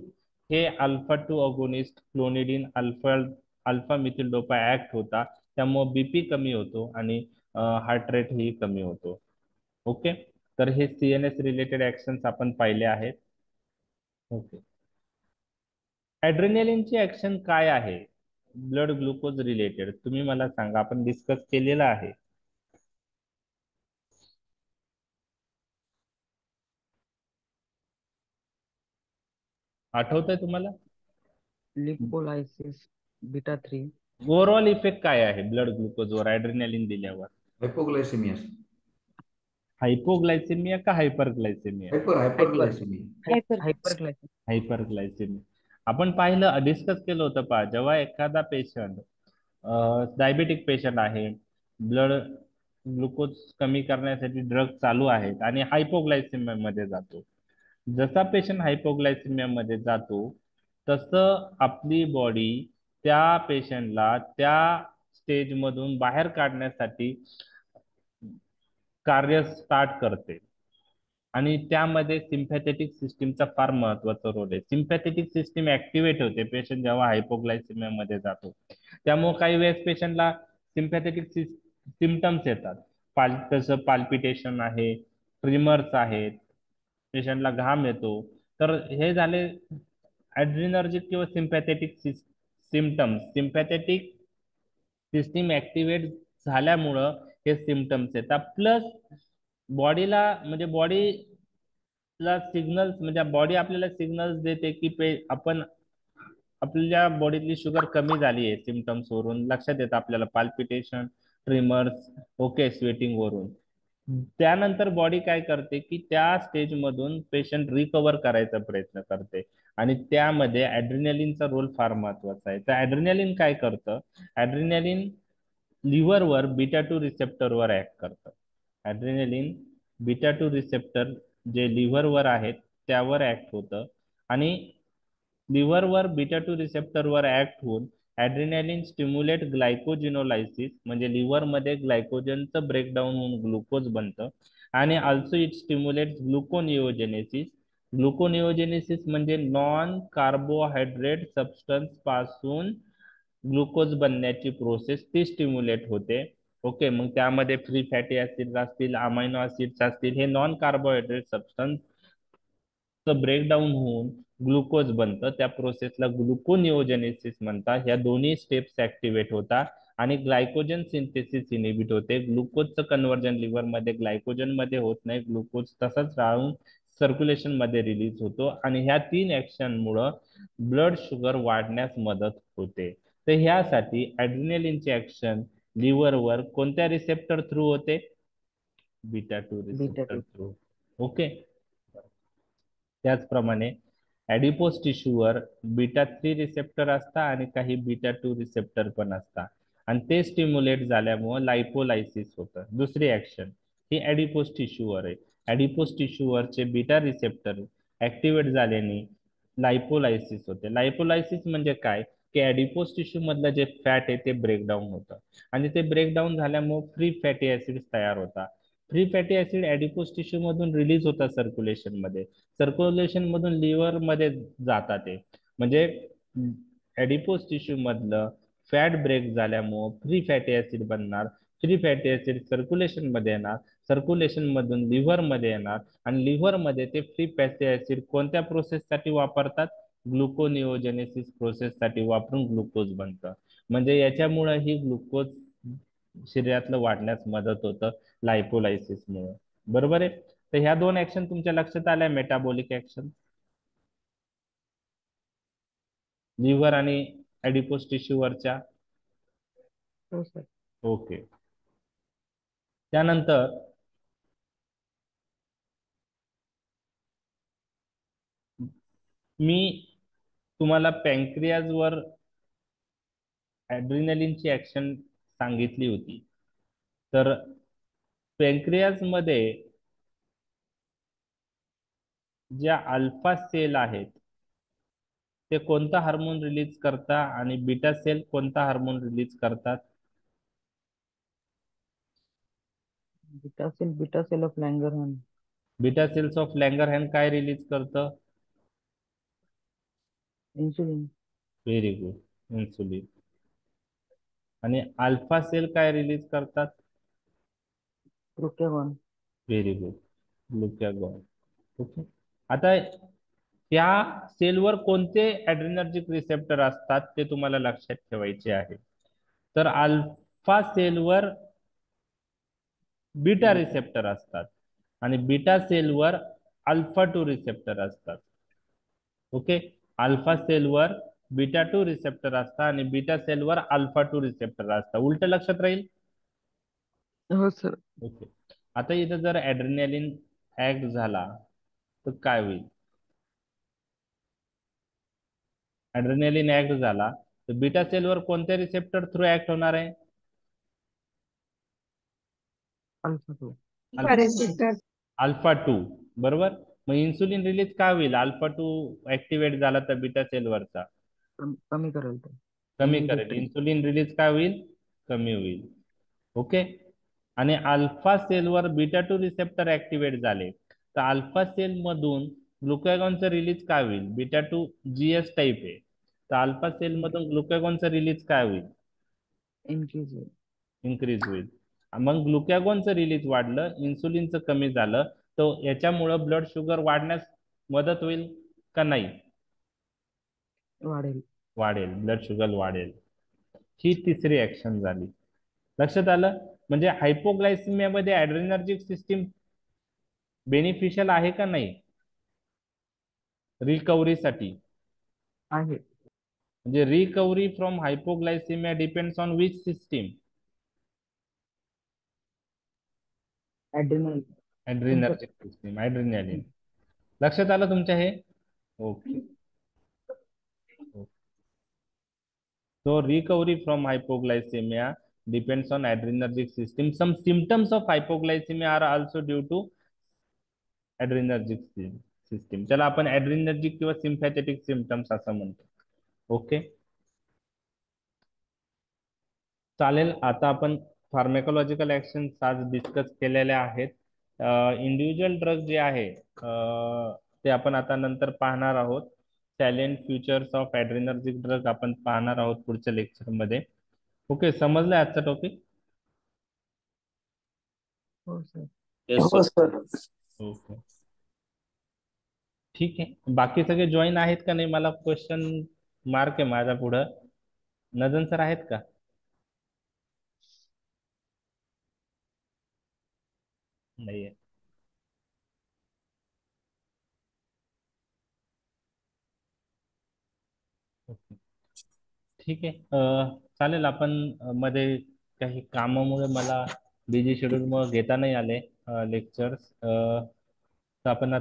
हे alpha 2 agonist clonidine alpha alpha methyl dopa act होता, त्यामुळे बीपी कमी होतो आणि हार्ट रेट ही कमी होतो. ओके, तर हे सीएनएस रिलेटेड ऍक्शन्स आपण पाहिले आहेत. ओके, ऍड्रेनलिनची ऍक्शन काय आहे ब्लड ग्लुकोज रिलेटेड, तुम्ही मला सांगा, आपण डिस्कस केलेलं आहे. आठवतंय तुम्हाला? लिपोलायसिस बीटा 3. ओव्हरऑल इफेक्ट काय आहे ब्लड ग्लुकोजवर ऍड्रेनलिन दिल्यावर? हायपोग्लायसेमिया. हायपोग्लायसेमिया का हायपरग्लायसेमिया? हायपरग्लायसेमिया. हायपरग्लायसिस. हायपरग्लायसेमिया. आपण पाहिलं, डिस्कस केलं होतं पहा, जेव्हा एखादा पेशंट डायबेटिक पेशंट आहे, ब्लड ग्लुकोज कमी करण्यासाठी ड्रग चालू आहेत आणि हायपोग्लायसेमिया मध्ये जातो, जसा पेशंट हायपोग्लायसेमिया मध्ये जातो तसं आपली बॉडी त्या पेशंटला त्या स्टेज मधून बाहेर काढण्यासाठी कार्य स्टार्ट करते आणि त्यामध्ये सिम्पॅथेटिक सिस्टीमचा फार महत्वाचा रोल आहे. सिम्पॅथेटिक सिस्टीम ऍक्टिव्हेट होते पेशंट जेव्हा हायपोग्लायसेमिया मध्ये जातो, त्यामुळे काही वेळेस पेशंटला सिम्पॅथेटिक सिम्पटम्स येतात, तसं पाल्पिटेशन आहे, ट्रिमर्स आहेत, पेशंटला घाम येतो. तर हे झाले ऍड्रिनर्जिक किंवा sympathetic symptoms. Sympathetic system activate झाल्यामुळं हे सिम्पटम्स येतात. प्लस बॉडीला, म्हणजे बॉडीला सिग्नल्स, म्हणजे बॉडी आपल्याला सिग्नल्स देते की आपण आपल्या बॉडीतली शुगर कमी झाली आहे, सिम्पटम्स वरून लक्षात येतं आपल्याला, पाल्पिटेशन, ट्रिमर्स, ओके, स्वेटिंग वरून. त्यानंतर बॉडी काय करते की त्या स्टेज मधून पेशंट रिकवर करायचा प्रयत्न करते आणि त्यामध्ये ऍड्रिनलिनचा रोल फार महत्वाचा आहे. तर ऍड्रिनलिन काय करतं, ऍड्रिनलिन लिव्हरवर बीटा 2 रिसेप्टरवर ऍक्ट करतं. ऍड्रिनलिन बीटा 2 रिसेप्टर जे लिव्हरवर आहेत त्यावर ऍक्ट होतं आणि लिव्हरवर बीटा 2 रिसेप्टरवर ऍक्ट होऊन ऍड्रिनलिन स्टिम्युलेट ग्लायकोजिनोलायसिस, म्हणजे लिव्हरमध्ये ग्लायकोजनचं ब्रेकडाऊन होऊन ग्लुकोज बनतं आणि ऑल्सो इट स्टिम्युलेट ग्लुकोनिओजेनेसिस. ग्लुकोनिओजेनेसिस म्हणजे नॉन कार्बोहायड्रेट सबस्टन्स पासून ग्लुकोज बनण्याची प्रोसेस ती स्टिम्युलेट होते. ओके, मग त्यामध्ये फ्री फॅटी ऍसिड्स असतील, अमायनो ऍसिड्स असतील, हे नॉन कार्बोहायड्रेट सबस्टन्स ब्रेकडाऊन होऊन ग्लुकोज बनतं, त्या प्रोसेसला ग्लुकोनिओजेनेसिस म्हणतात. ह्या दोन्ही स्टेप्स ऍक्टिव्हेट होतात आणि ग्लायकोजन सिंथेसिस इनिबिट होते. ग्लुकोजचं कन्व्हर्जन लिव्हर मध्ये ग्लायकोजन मध्ये होत नाही, ग्लुकोज तसंच राहून सर्क्युलेशन मध्ये रिलीज होतो आणि ह्या 3 ऍक्शन मुळे ब्लड शुगर वाढण्यास मदत होते. तर ह्यासाठी ऍड्रिनलिनची ऍक्शन लिव्हरवर कोणत्या रिसेप्टर थ्रू होते? Beta 2 beta receptor 2. Through. Okay, त्याचप्रमाणे ऍडिपोस टिश्यूवर बीटा 3 रिसेप्टर असतात आणि काही बीटा 2 रिसेप्टर पण असतात आणि ते स्टिम्युलेट झाल्यामुळे लायपोलायसिस होतं. दुसरी ऍक्शन ही ऍडिपोस टिश्यूवर आहे. ऍडिपोस टिश्यूवरचे बीटा रिसेप्टर ऍक्टिव्हेट झाल्याने लायपोलायसिस होते. लायपोलायसिस म्हणजे काय की ऍडिपोस टिश्यू मधलं जे फॅट आहे ते ब्रेकडाऊन होतं आणि ते ब्रेकडाऊन झाल्यामुळे फ्री फॅटी ऍसिड्स तयार होतात. फ्री फॅटी ऍसिड ऍडिपोज टिश्यू मधून रिलीज होतात सर्क्युलेशन मधून लिव्हर मध्ये जातात ते, म्हणजे ऍडिपोज टिश्यू मधलं फॅट ब्रेक झाल्यामुळं फ्री फॅटी ऍसिड बनणार. फ्री फॅटी ऍसिड सर्क्युलेशन मध्ये येणार, सर्क्युलेशन मधून लिव्हर मध्ये येणार, आणि लिव्हर मध्ये ते फ्री फॅटी ऍसिड कोणत्या प्रोसेससाठी वापरतात? ग्लुकोनिओजेनेसिस प्रोसेस साठी वापरून ग्लुकोज बनतं. म्हणजे याच्यामुळे ही ग्लुकोज शरीरातलं वाढण्यास मदत होतं लायपोलायसिसमुळे. बरोबर आहे. तर ह्या दोन ऍक्शन तुमच्या लक्षात आल्या, मेटाबॉलिक ऍक्शन, लिव्हर आणि ऍडिपोज टिश्यूवरच्या. हो सर. ओके. त्यानंतर मी तुम्हाला पॅन्क्रियाजवर ऍड्रिनलिनची ऍक्शन सांगितली होती. तर पॅन्क्रियाज मध्ये ज्या अल्फा सेल आहेत ते कोणता हार्मोन रिलीज करतात आणि बीटा सेल कोणता हार्मोन रिलीज करतात? Beta cell of Langerhans. Beta cells of Langerhans काय रिलीज करतं? इन्सुलिन. Very good, insulin. आणि अल्फा सेल काय रिलीज करतात? Glucagon. Very good, glucagon. Okay. आता त्या सेलवर कोणते ऍड्रिनर्जिक रिसेप्टर असतात ते तुम्हाला लक्षात ठेवायचे आहे. तर अल्फा सेलवर बीटा रिसेप्टर असतात आणि बीटा सेलवर अल्फा 2 रिसेप्टर असतात. ओके. अल्फा सेलवर बीटा 2 रिसेप्टर असतात आणि बीटा सेलवर अल्फा 2 रिसेप्टर असतात. उलट लक्षात राहील. हो सर. ओके. आता इथं जर ऍड्रिनॅलिन ऍक्ट झाला तर काय होईल? ऍड्रिनॅलिन ऍक्ट झाला तर बीटा सेलवर कोणत्या रिसेप्टर थ्रू ऍक्ट होणार आहे? अल्फा 2. receptor. अल्फा 2. बरोबर. मग इन्सुलिन रिलीज काय होईल? अल्फा 2 ऍक्टिव्हेट झाला तर बीटा सेलवरचा कमी करेल तो. कमी करेल. Inhibitory. इन्सुलिन रिलीज काय होईल? कमी होईल. ओके. आणि अल्फा सेलवर बीटा 2 रिसेप्टर ऍक्टिव्हेट झाले तर अल्फा सेल मधून ग्लुकॅगॉनचं रिलीज काय होईल? बीटा 2 जीएस टाईप आहे तर अल्फा सेल मधून ग्लुकॅगॉनचं रिलीज काय होईल? इन्क्रीज. इन्क्रीज होईल. मग ग्लुकॅगॉनचं रिलीज वाढलं, इन्सुलिनचं कमी झालं, तर याच्यामुळं ब्लड शुगर वाढण्यास मदत होईल का नाही? वाढेल. वाढेल, ब्लड शुगर वाढेल. ही तिसरी ऍक्शन झाली. लक्षात आलं? म्हणजे हायपोग्लायसिमिया मध्ये ऍड्रेनर्जिक सिस्टीम बेनिफिशियल आहे का नाही रिकव्हरीसाठी? आहे. म्हणजे recovery from hypoglycaemia depends on which system? Adrenal. Adrenergic system, adrenaline. लक्षात आलं तुमच्या हे? Okay. So recovery from hypoglycemia depends on adrenergic system. Some symptoms of hypoglycemia are also due to adrenergic system. त्याला आपण adrenergic किंवा sympathetic symptoms असं म्हणतो. Okay. चालेल. आता आपण फार्मेकोलॉजिकल ऍक्शन आज डिस्कस केलेल्या आहेत. इंडिव्हिज्युअल ड्रग जे आहे ते आपण आता नंतर पाहणार आहोत. सायलेंट फ्युचर्स ऑफ ऍड्रेनर्जिक ड्रग आपण पाहणार आहोत पुढच्या लेक्चर मध्ये. ओके. समजलं आजचा टॉपिक? हो सर. हो सर. ओके. ठीक आहे. बाकी सगळे जॉईन आहेत का नाही? मला क्वेश्चन मार्क आहे माझ्या पुढं. नजन सर आहेत का? नाहीये. ओके. ठीक आहे. चालेल. आपण मध्ये काही कामामुळे मला बिझी शेड्यूल मुळे घेता नाही आले लेक्चर्स. तर आपण आता